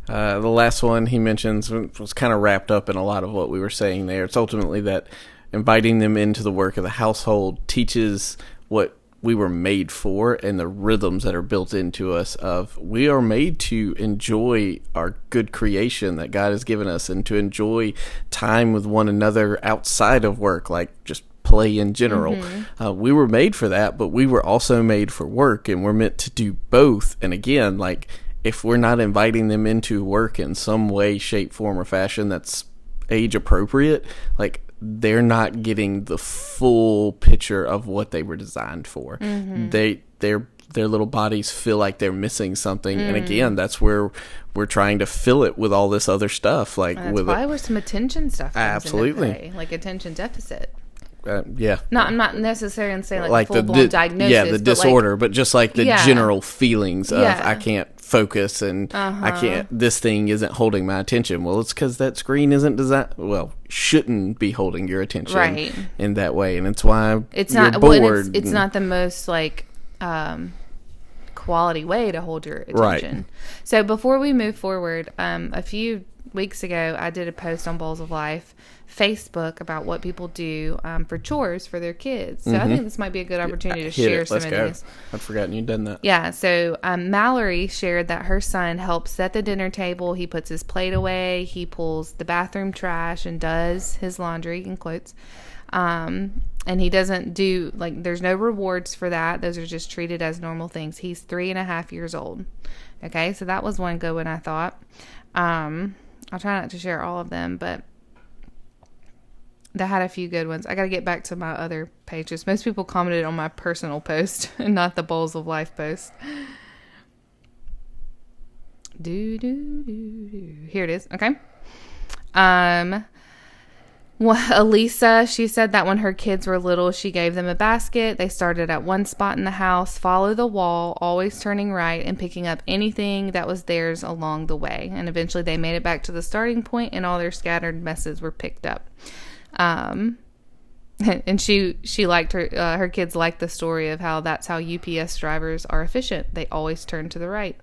B: The last one he mentions was kind of wrapped up in a lot of what we were saying there. It's ultimately that inviting them into the work of the household teaches what we were made for, and the rhythms that are built into us of, we are made to enjoy our good creation that God has given us, and to enjoy time with one another outside of work, like just play in general. We were made for that, but we were also made for work, and we're meant to do both. And again, like, if we're not inviting them into work in some way, shape, form, or fashion that's age appropriate, like, they're not getting the full picture of what they were designed for. Their little bodies feel like they're missing something, and again, that's where we're trying to fill it with all this other stuff, like
A: that's probably where some attention stuff comes
B: absolutely
A: into play, like attention deficit.
B: I'm
A: not necessarily saying like full blown diagnosis.
B: Yeah, the disorder, but just like the general feelings of I can't focus and I can't. This thing isn't holding my attention. Well, it's because that screen isn't designed. Well, shouldn't be holding your attention in that way, and it's why
A: it's
B: you're
A: not
B: bored.
A: Well, it's not the most like quality way to hold your attention. So before we move forward, a few weeks ago, I did a post on Bowls of Life Facebook about what people do for chores for their kids. So I think this might be a good opportunity to share some of these.
B: I'd forgotten you'd done that.
A: Yeah. So Mallory shared that her son helps set the dinner table. He puts his plate away. He pulls the bathroom trash and does his laundry, in quotes. And he doesn't do, like, there's no rewards for that. Those are just treated as normal things. He's 3.5 years old. Okay, so that was one good one, I thought. I'll try not to share all of them, but that had a few good ones. I got to get back to my other pages. Most people commented on my personal post and not the Bowls of Life post. Here it is. Okay. Well, Elisa, she said that when her kids were little, she gave them a basket. They started at one spot in the house, follow the wall, always turning right and picking up anything that was theirs along the way. And eventually they made it back to the starting point and all their scattered messes were picked up. And she liked her kids liked the story of how that's how UPS drivers are efficient. They always turn to the right.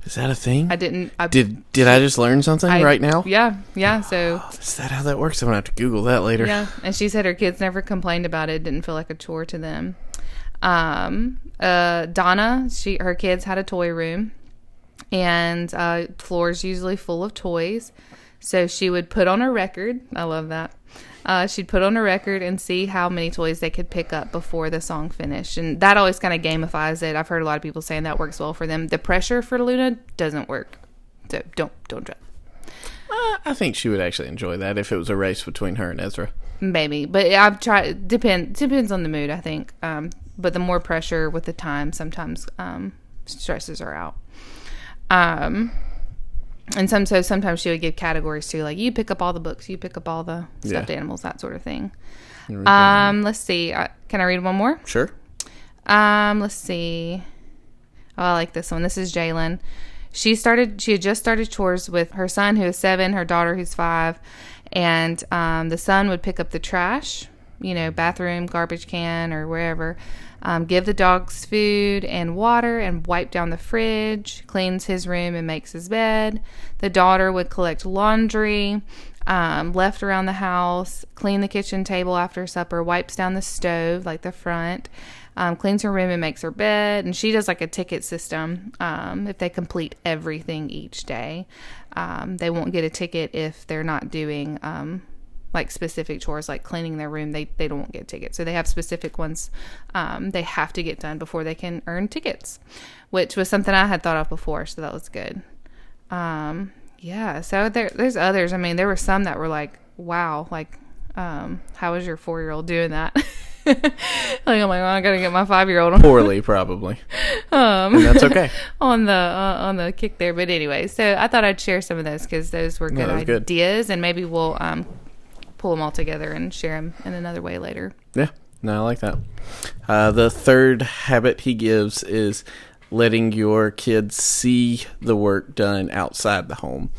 B: Is that a thing?
A: Did
B: I just learn something right now?
A: Yeah. So
B: is that how that works? I'm gonna have to Google that later.
A: Yeah, and she said her kids never complained about it. Didn't feel like a chore to them. Donna, her kids had a toy room, and floors usually full of toys. So she would put on a record. I love that. She'd put on a record and see how many toys they could pick up before the song finished. And that always kind of gamifies it. I've heard a lot of people saying that works well for them. The pressure for Luna doesn't work. So don't try.
B: I think she would actually enjoy that if it was a race between her and Ezra. Maybe.
A: But I've tried. Depends on the mood, I think. But the more pressure with the time sometimes stresses her out. And sometimes she would give categories too, like you pick up all the books, you pick up all the stuffed animals, that sort of thing. Let's see. Can I read one more?
B: Sure.
A: Let's see. Oh, I like this one. This is Jalen. She had just started chores with her son, who is 7, her daughter, who's 5, and the son would pick up the trash, bathroom, garbage can, or wherever. Give the dogs food and water and wipe down the fridge, cleans his room and makes his bed. The daughter would collect laundry, left around the house, clean the kitchen table after supper, wipes down the stove, like the front, cleans her room and makes her bed. And she does like a ticket system. If they complete everything each day, they won't get a ticket if they're not doing like specific chores like cleaning their room. They don't get tickets, so they have specific ones they have to get done before they can earn tickets, which was something I had thought of before, so that was good. So there's others. I mean, there were some that were like, wow, like how is your 4-year-old doing that? Like, I'm like, I gotta get my 5-year-old
B: poorly probably. And that's okay
A: on the kick there. But anyway, so I thought I'd share some of those because those were good ideas, and maybe we'll pull them all together and share them in another way later.
B: Yeah, no, I like that. The third habit he gives is letting your kids see the work done outside the home,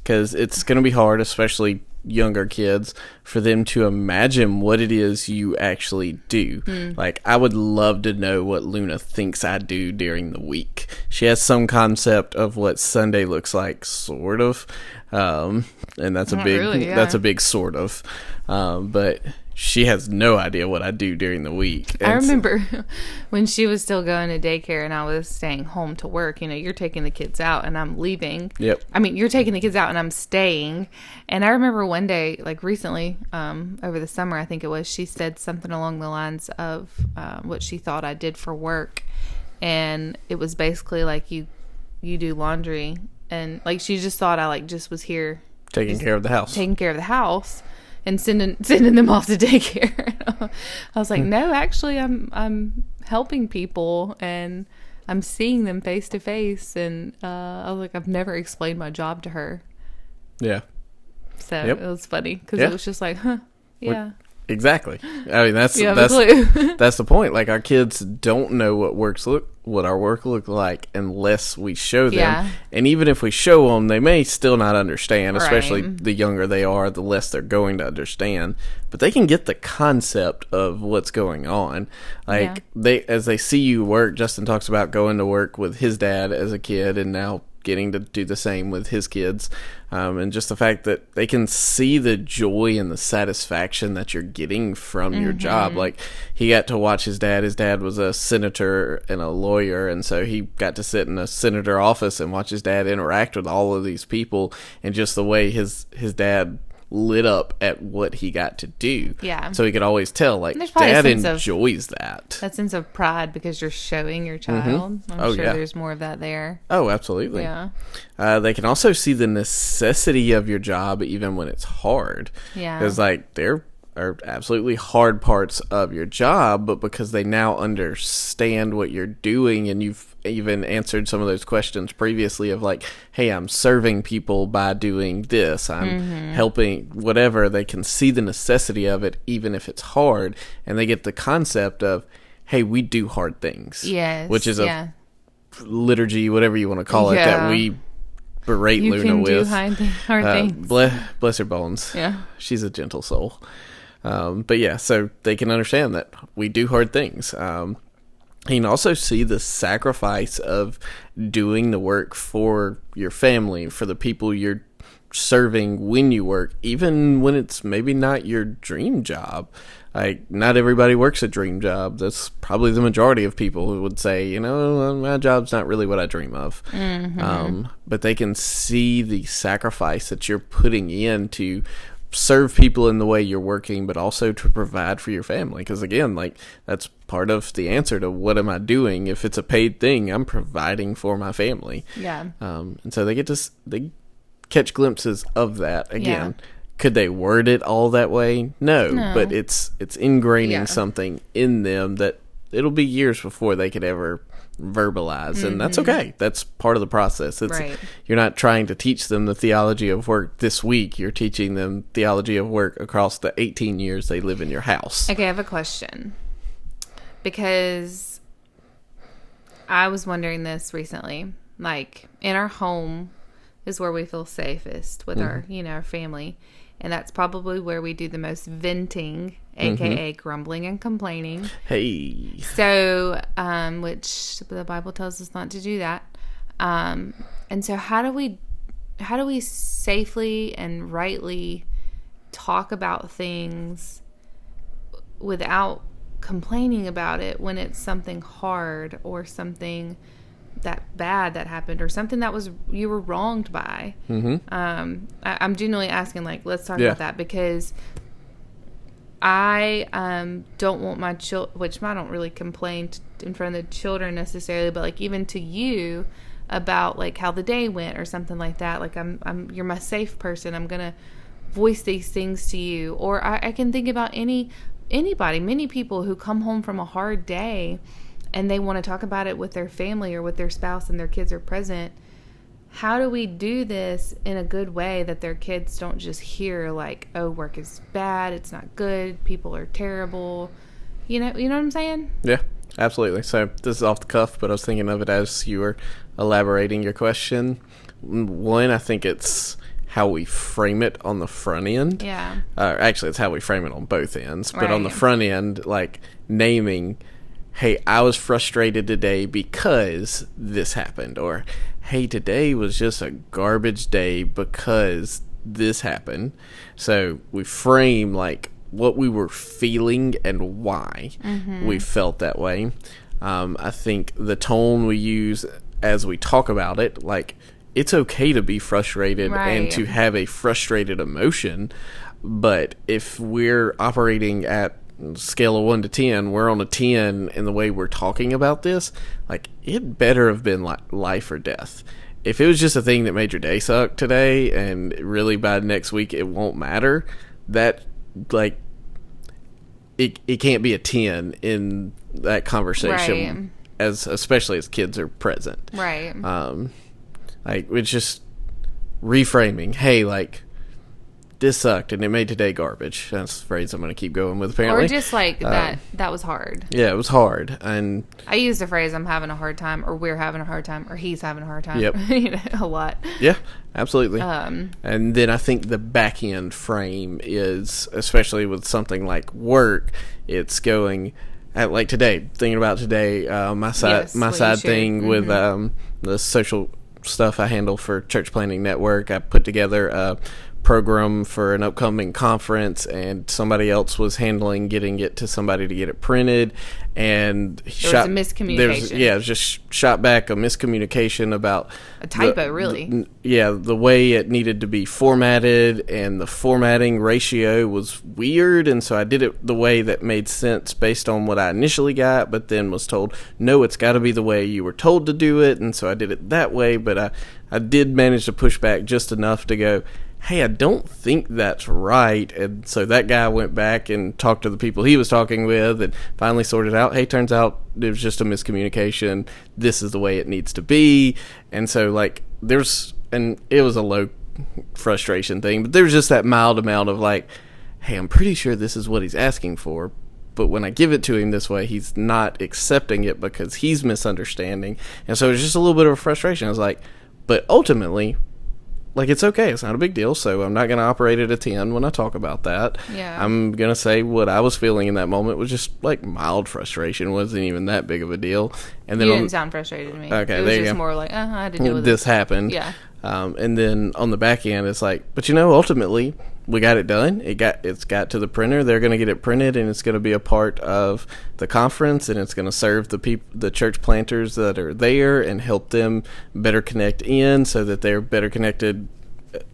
B: because it's going to be hard, especially younger kids, for them to imagine what it is you actually do. Like, I would love to know what Luna thinks I do during the week. She has some concept of what Sunday looks like, sort of, and that's that's a big sort of, but she has no idea what I do during the week.
A: I remember when she was still going to daycare and I was staying home to work, you're taking the kids out and I'm leaving.
B: Yep.
A: I mean, you're taking the kids out and I'm staying. And I remember one day, like recently, over the summer, I think it was, she said something along the lines of what she thought I did for work. And it was basically like you do laundry, and like she just thought I like just was here
B: taking care of the
A: house. And sending them off to daycare. I was like, no, actually, I'm helping people and I'm seeing them face to face. And I was like, I've never explained my job to her.
B: Yeah.
A: So it was funny because it was just like, yeah.
B: Exactly. I mean, that's the point. Like, our kids don't know what our work look like unless we show them. Yeah. And even if we show them, they may still not understand. Especially the younger they are, the less they're going to understand. But they can get the concept of what's going on. Like, as they see you work, Justin talks about going to work with his dad as a kid, and now getting to do the same with his kids, and just the fact that they can see the joy and the satisfaction that you're getting from your job. Like, he got to watch his dad was a senator and a lawyer, and so he got to sit in a senator office and watch his dad interact with all of these people, and just the way his dad lit up at what he got to do.
A: Yeah.
B: So he could always tell, like,
A: There's probably
B: Dad
A: a sense
B: enjoys that.
A: That sense of pride because you're showing your child. I'm sure there's more of that there.
B: Oh, absolutely.
A: Yeah.
B: They can also see the necessity of your job even when it's hard.
A: Yeah.
B: Because, like, there are absolutely hard parts of your job, but because they now understand what you're doing, and you've even answered some of those questions previously of like, hey, I'm serving people by doing this, I'm helping whatever, they can see the necessity of it even if it's hard, and they get the concept of, hey, we do hard things.
A: Yes.
B: Which is a liturgy, whatever you want to call it, that we berate
A: you
B: Luna with.
A: Hard things.
B: Bless her bones.
A: Yeah.
B: She's a gentle soul. But yeah, so they can understand that we do hard things. You can also see the sacrifice of doing the work for your family, for the people you're serving when you work, even when it's maybe not your dream job. Like, not everybody works a dream job. That's probably the majority of people who would say, you know, my job's not really what I dream of. But they can see the sacrifice that you're putting in to serve people in the way you're working, but also to provide for your family. Because again, like, that's part of the answer to what am I doing. If it's a paid thing, I'm providing for my family.
A: Yeah.
B: And so they catch glimpses of that. Again, could they word it all that way? No. But it's ingraining something in them that it'll be years before they could ever verbalize, and that's okay. That's part of the process. It's You're not trying to teach them the theology of work this week. You're teaching them theology of work across the 18 years they live in your house.
A: Okay, I have a question, because I was wondering this recently. Like, in our home is where we feel safest with our our family, and that's probably where we do the most venting, aka grumbling and complaining.
B: Hey.
A: So, which the Bible tells us not to do that. And so how do we safely and rightly talk about things without complaining about it when it's something hard or something that bad that happened or something that you were wronged by? I'm genuinely asking, like, let's talk about that, because I don't want my children, which I don't really complain in front of the children necessarily, but like even to you about like how the day went or something like that. Like you're my safe person. I'm gonna voice these things to you. Or I can think about many people who come home from a hard day and they want to talk about it with their family or with their spouse and their kids are present. How do we do this in a good way that their kids don't just hear like, oh, work is bad, it's not good, people are terrible? You know what I'm saying?
B: Yeah, absolutely. So this is off the cuff, but I was thinking of it as you were elaborating your question. One, I think it's how we frame it on the front end.
A: Yeah.
B: Actually, it's how we frame it on both ends. But on the front end, like naming, hey, I was frustrated today because this happened. Or, hey, today was just a garbage day because this happened. So we frame like what we were feeling and why we felt that way. I think the tone we use as we talk about it, like, it's okay to be frustrated and to have a frustrated emotion. But if we're operating at scale of 1 to 10, we're on a 10 in the way we're talking about this, like, it better have been like life or death. If it was just a thing that made your day suck today and really by next week it won't matter, that, like, it can't be a 10 in that conversation, especially as kids are present. Like, it's just reframing, hey, like, this sucked and it made today garbage. That's the phrase I'm going to keep going with, apparently.
A: Or just like that was hard.
B: Yeah, it was hard. And
A: I use the phrase I'm having a hard time, or we're having a hard time, or he's having a hard time. A lot.
B: Yeah, absolutely. And then I think the back end frame is, especially with something like work, it's going at, like, today, thinking about today, my side thing with the social stuff I handle for Church Planning Network. I put together a program for an upcoming conference, and somebody else was handling getting it to somebody to get it printed, and
A: there was a miscommunication.
B: It was just shot back a miscommunication about
A: a typo, really.
B: The way it needed to be formatted, and the formatting ratio was weird, and so I did it the way that made sense based on what I initially got, but then was told, no, it's got to be the way you were told to do it, and so I did it that way, but I did manage to push back just enough to go, hey, I don't think that's right. And so that guy went back and talked to the people he was talking with and finally sorted out, hey, turns out it was just a miscommunication. This is the way it needs to be. And so, like, and it was a low frustration thing, but there's just that mild amount of like, hey, I'm pretty sure this is what he's asking for. But when I give it to him this way, he's not accepting it because he's misunderstanding. And so it's just a little bit of a frustration. I was like, but ultimately, like, it's okay. It's not a big deal. So I'm not going to operate at a 10 when I talk about that.
A: Yeah.
B: I'm going to say what I was feeling in that moment was just like mild frustration. It wasn't even that big of a deal. And then
A: you didn't sound frustrated to me.
B: Okay,
A: it was just more like, I had to deal with
B: this happened.
A: Yeah.
B: And then on the back end, it's like, but ultimately, we got it done. It's got to the printer. They're going to get it printed, and it's going to be a part of the conference, and it's going to serve the church planters that are there and help them better connect in, so that they're better connected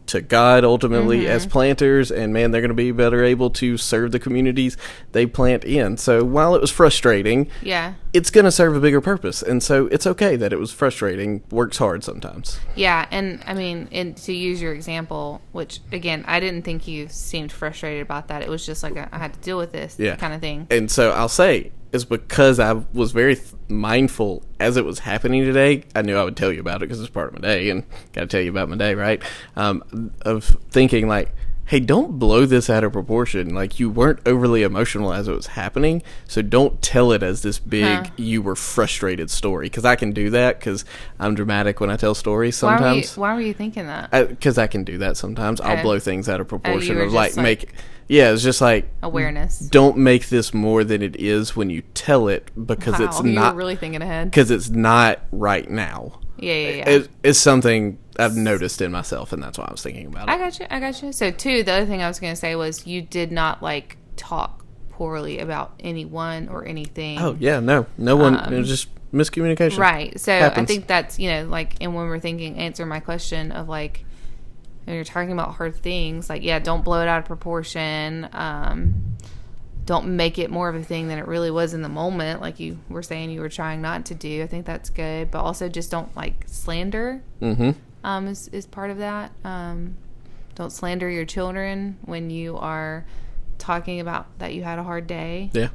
B: to God ultimately as planters, and man, they're going to be better able to serve the communities they plant in. So while it was frustrating, it's going to serve a bigger purpose, and so it's okay that it was frustrating. Works hard sometimes.
A: Yeah, and I mean, to use your example, which again, I didn't think you seemed frustrated about that. It was just like I had to deal with this kind of thing.
B: And so I'll say, is because I was very mindful as it was happening today. I knew I would tell you about it because it's part of my day, and got to tell you about my day, right? Of thinking like, hey, don't blow this out of proportion. Like, you weren't overly emotional as it was happening, so don't tell it as this big, you were frustrated story. Because I can do that, because I'm dramatic when I tell stories sometimes.
A: Why were you thinking that?
B: Because I can do that sometimes. I'll blow things out of proportion. Of like make... Yeah, it's just like
A: awareness.
B: Don't make this more than it is when you tell it, because it's not.
A: You were really thinking ahead.
B: Because it's not right now.
A: Yeah.
B: It's something I've noticed in myself, and that's why I was thinking about it.
A: I got you. So, the other thing I was going to say was you did not like talk poorly about anyone or anything.
B: Oh yeah, no one. It was just miscommunication.
A: Right. So
B: happens.
A: I think that's like, and when we're thinking, answer my question of like, when you're talking about hard things, like, don't blow it out of proportion. Don't make it more of a thing than it really was in the moment, like you were saying you were trying not to do. I think that's good. But also just don't, like, slander is part of that. Don't slander your children when you are talking about that you had a hard day.
B: Yeah.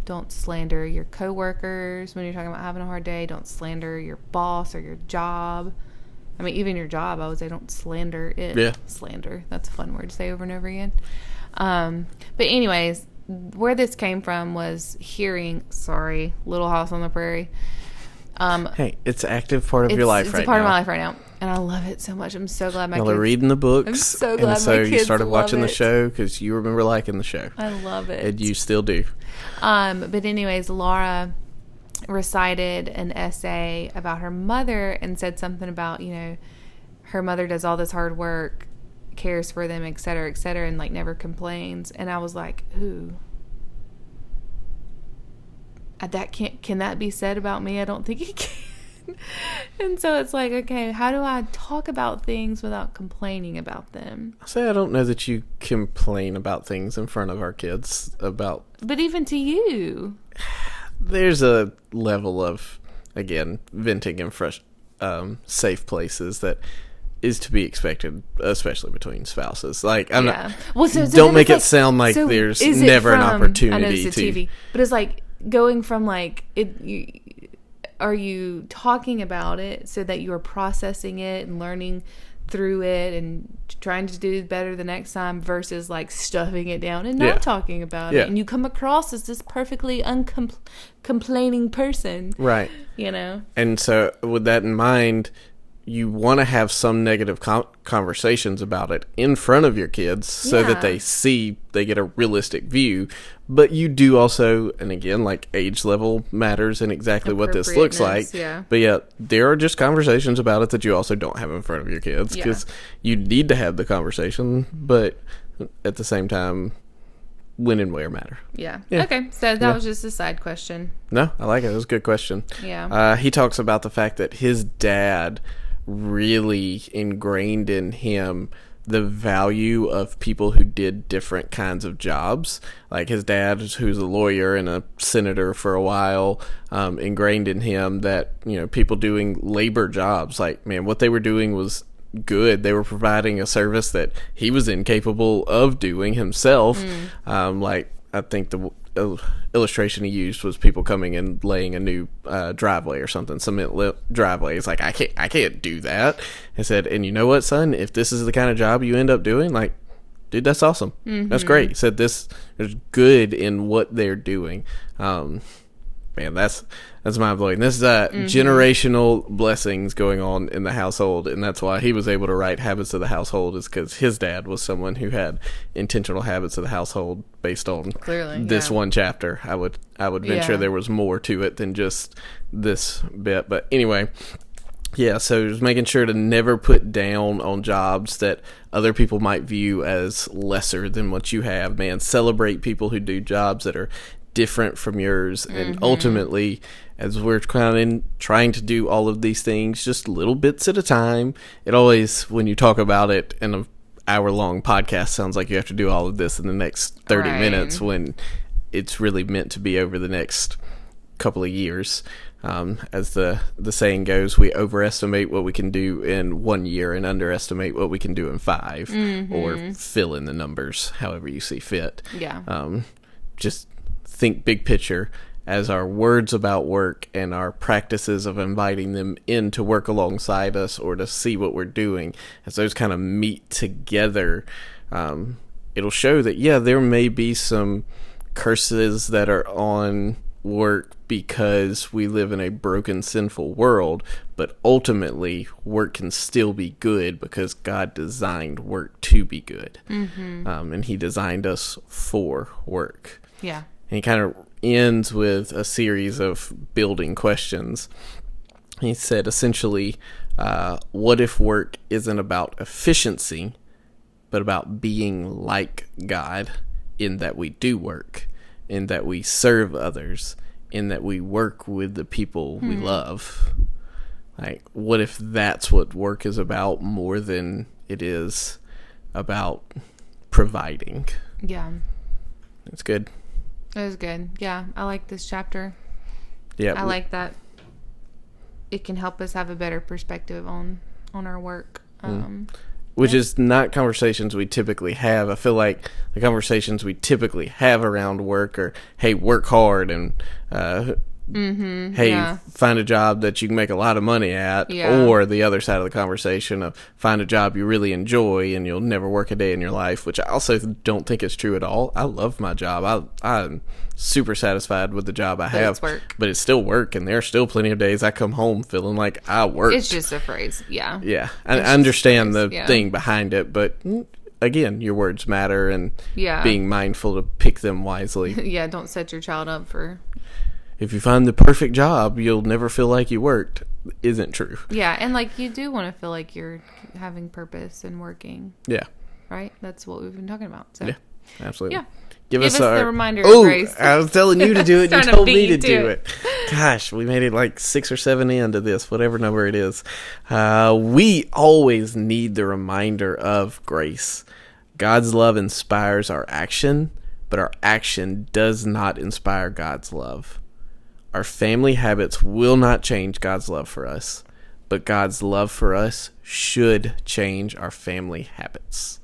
A: Don't slander your coworkers when you're talking about having a hard day. Don't slander your boss or your job. I mean, even your job, I would say don't slander it.
B: Yeah.
A: Slander. That's a fun word to say over and over again. But anyways, where this came from was hearing, Little House on the Prairie.
B: Hey, it's an active part of your life right now.
A: It's a part of my life right now. And I love it so much. I'm so glad my kids...
B: Y'all are reading the books.
A: I'm so glad
B: and so
A: my kids
B: you started watching
A: love
B: the show because you remember liking the show.
A: I love it.
B: And you still do.
A: But anyways, Laura recited an essay about her mother and said something about, her mother does all this hard work, cares for them, et cetera, and like never complains. And I was like, ooh, can that be said about me? I don't think it can. And so it's like, okay, how do I talk about things without complaining about them?
B: I don't know that you complain about things in front of our kids about.
A: But even to you,
B: there's a level of, again, venting in fresh, safe places that is to be expected, especially between spouses. Like, I'm not. Well, don't make it sound like there's never an opportunity.
A: I know it's a TV, but it's like going from like it. Are you talking about it so that you are processing it and learning through it and trying to do better the next time versus like stuffing it down and not talking about it, and you come across as this perfectly uncomplaining person,
B: right?
A: You know.
B: And so with that in mind, you want to have some negative conversations about it in front of your kids so that they get a realistic view. But you do also, and again, like age level matters in exactly what this looks like.
A: Yeah.
B: But yeah, there are just conversations about it that you also don't have in front of your kids because you need to have the conversation, but at the same time, when and where matter.
A: Yeah. Okay. So that was just a side question.
B: No, I like it. It was a good question.
A: Yeah.
B: He talks about the fact that his dad really ingrained in him the value of people who did different kinds of jobs. Like his dad, who's a lawyer and a senator for a while, ingrained in him that, you know, people doing labor jobs, like, man, what they were doing was good. They were providing a service that he was incapable of doing himself. Like, I think the illustration he used was people coming and laying a new driveway or something, cement driveway. It's like, I can't do that. I said, and you know what, son, if this is the kind of job you end up doing, like, dude, that's awesome. That's great. He said this is good in what they're doing. Man, that's mind-blowing. This is generational blessings going on in the household, and that's why he was able to write Habits of the Household, is because his dad was someone who had intentional habits of the household based on this one chapter. I would venture there was more to it than just this bit. But anyway, yeah, so just making sure to never put down on jobs that other people might view as lesser than what you have. Man, celebrate people who do jobs that are different from yours, and ultimately, as we're trying to do all of these things just little bits at a time, it always, when you talk about it in an hour-long podcast, sounds like you have to do all of this in the next 30 minutes when it's really meant to be over the next couple of years. As the saying goes, we overestimate what we can do in 1 year and underestimate what we can do in 5, or fill in the numbers however you see fit. Just think big picture, as our words about work and our practices of inviting them in to work alongside us or to see what we're doing, as those kind of meet together, it'll show that, there may be some curses that are on work because we live in a broken, sinful world, but ultimately work can still be good because God designed work to be good. And he designed us for work. And he kind of ends with a series of building questions. He said, essentially, what if work isn't about efficiency, but about being like God, in that we do work, in that we serve others, in that we work with the people we love? Like, what if that's what work is about more than it is about providing? It's good.
A: It was good. Yeah, I like this chapter.
B: Yeah,
A: I like that it can help us have a better perspective on our work.
B: Which is not conversations we typically have. I feel like the conversations we typically have around work are, hey, work hard, and find a job that you can make a lot of money at, or the other side of the conversation of find a job you really enjoy and you'll never work a day in your life, which I also don't think is true at all. I love my job. I'm super satisfied with the job I have, but it's still work, and there are still plenty of days I come home feeling like I worked.
A: It's just a phrase.
B: I understand the thing behind it, but again, your words matter, and being mindful to pick them wisely.
A: Don't set your child up for...
B: If you find the perfect job, you'll never feel like you worked, isn't true.
A: And like, you do want to feel like you're having purpose and working. Right? That's what we've been talking about. So.
B: Absolutely.
A: Give us the reminder of grace.
B: I was telling you to do it, and you told me to do it. Gosh, we made it like 6 or 7 into this, whatever number it is. We always need the reminder of grace. God's love inspires our action, but our action does not inspire God's love. Our family habits will not change God's love for us, but God's love for us should change our family habits.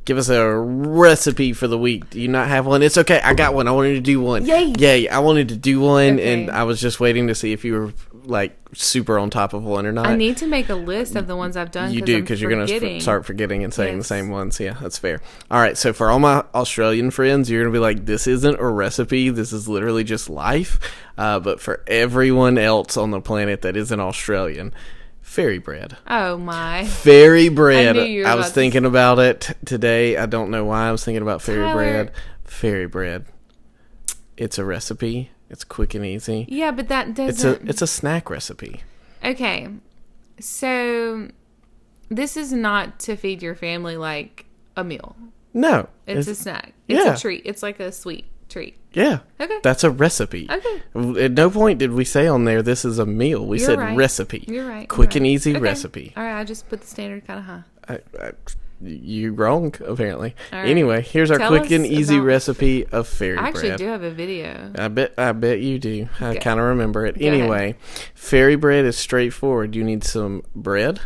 B: Give us a recipe for the week. Do you not have one? It's okay. I got one. I wanted to do one. Yay. I wanted to do one, and I was just waiting to see if you were like super on top of one or not.
A: I need to make a list of the ones I've done.
B: You do, because you're going to start forgetting and saying the same ones. Yeah, that's fair. All right, so for all my Australian friends, you're going to be like, this isn't a recipe. This is literally just life. But for everyone else on the planet that isn't Australian, fairy bread.
A: Oh, my.
B: Fairy bread. I was thinking about it today. I don't know why I was thinking about fairy bread. Fairy bread. It's a recipe. It's quick and easy.
A: Yeah, but that doesn't...
B: It's a snack recipe.
A: Okay. So, this is not to feed your family like a meal.
B: No.
A: It's a snack. It's a treat. It's like a sweet treat.
B: Yeah.
A: Okay.
B: That's a recipe.
A: Okay.
B: At no point did we say on there, this is a meal. We said
A: right.
B: recipe.
A: You're right.
B: Quick and easy recipe.
A: All right. I just put the standard kind of high.
B: You wrong, apparently.
A: Right.
B: Anyway, here's our quick and easy recipe of fairy bread.
A: I actually do have a video.
B: I bet you do. I kind of remember it. Anyway, fairy bread is straightforward. You need some bread.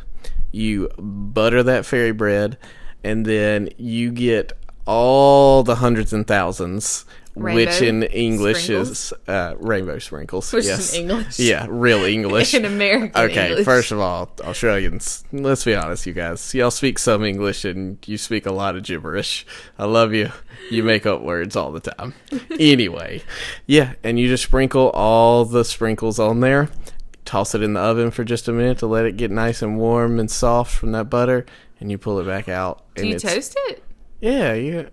B: You butter that fairy bread, and then you get all the hundreds and thousands, which in English is rainbow sprinkles.
A: Which is in English.
B: Yeah, real English.
A: In American
B: Okay,
A: English.
B: First of all, Australians, let's be honest, you guys. Y'all speak some English and you speak a lot of gibberish. I love you. You make up words all the time. Anyway, yeah, and you just sprinkle all the sprinkles on there. Toss it in the oven for just a minute to let it get nice and warm and soft from that butter, and you pull it back out.
A: Do you toast it?
B: Yeah.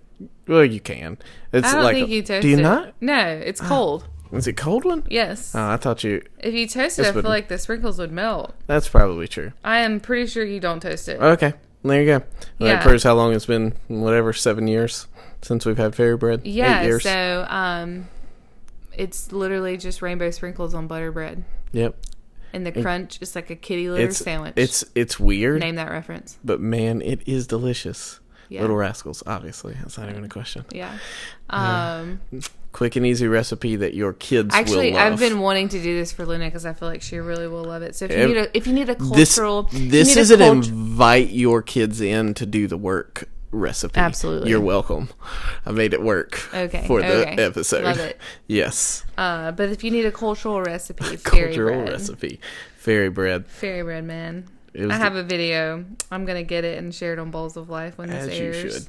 B: Well, you can. It's
A: I don't think you toast it.
B: Do you not?
A: No, it's cold.
B: Is it cold one?
A: Yes.
B: Oh, I thought you...
A: If you toast it, I feel like the sprinkles would melt.
B: That's probably true.
A: I am pretty sure you don't toast it.
B: Okay. There you go. Well, that proves how long it's been, 7 years since we've had fairy bread.
A: Yeah,
B: 8 years.
A: So it's literally just rainbow sprinkles on butter bread.
B: Yep.
A: And the crunch is like a kitty litter sandwich.
B: It's weird.
A: Name that reference.
B: But man, it is delicious.
A: Yeah.
B: Little Rascals, obviously. That's not even a question.
A: Yeah.
B: Quick and easy recipe that your kids will love.
A: I've been wanting to do this for Luna because I feel like she really will love it. So if you need a cultural...
B: This is an invite your kids in to do the work recipe.
A: Absolutely.
B: You're welcome. I made it work for the episode.
A: Love it.
B: Yes.
A: But if you need a cultural recipe,
B: fairy bread.
A: Fairy bread, man. I have a video. I'm going to get it and share it on Bowls of Life when this airs. You should.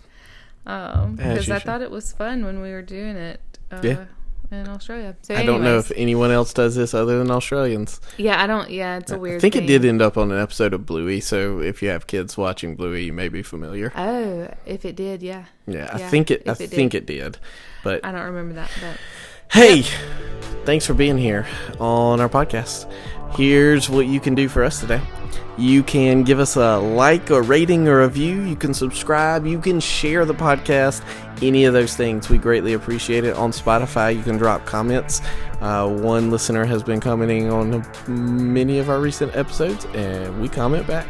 A: Because I thought it was fun when we were doing it in Australia. So
B: I don't know if anyone else does this other than Australians.
A: Yeah, I don't. Yeah, it's a weird
B: thing. I think
A: it
B: did end up on an episode of Bluey, so if you have kids watching Bluey, you may be familiar.
A: Oh, if it did, yeah.
B: Yeah, I think it did. But
A: I don't remember that. But
B: hey, thanks for being here on our podcast. Here's what you can do for us today. You can give us a like, a rating, or a review. You can subscribe. You can share the podcast. Any of those things. We greatly appreciate it. On Spotify, you can drop comments. One listener has been commenting on many of our recent episodes, and we comment back.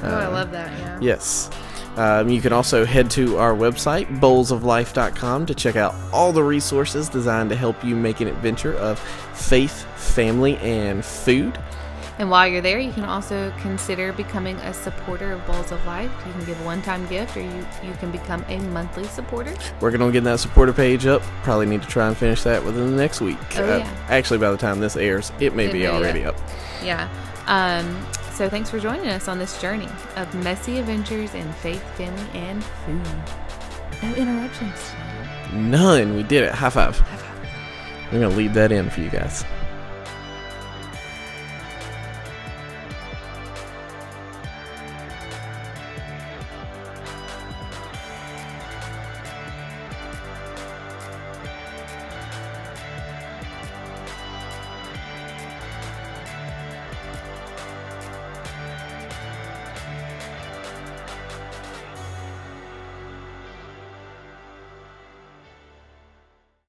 A: I love that, yeah.
B: Yes. You can also head to our website, bowlsoflife.com, to check out all the resources designed to help you make an adventure of faith, family, and food.
A: And while you're there, you can also consider becoming a supporter of Bowls of Life. You can give a one-time gift, or you can become a monthly supporter. Working on getting that supporter page up. Probably need to try and finish that within the next week. Actually, by the time this airs, it may be already up. Yeah. So thanks for joining us on this journey of messy adventures in faith, family, and food. No interruptions. None. We did it. High five. High five. We're going to leave that in for you guys.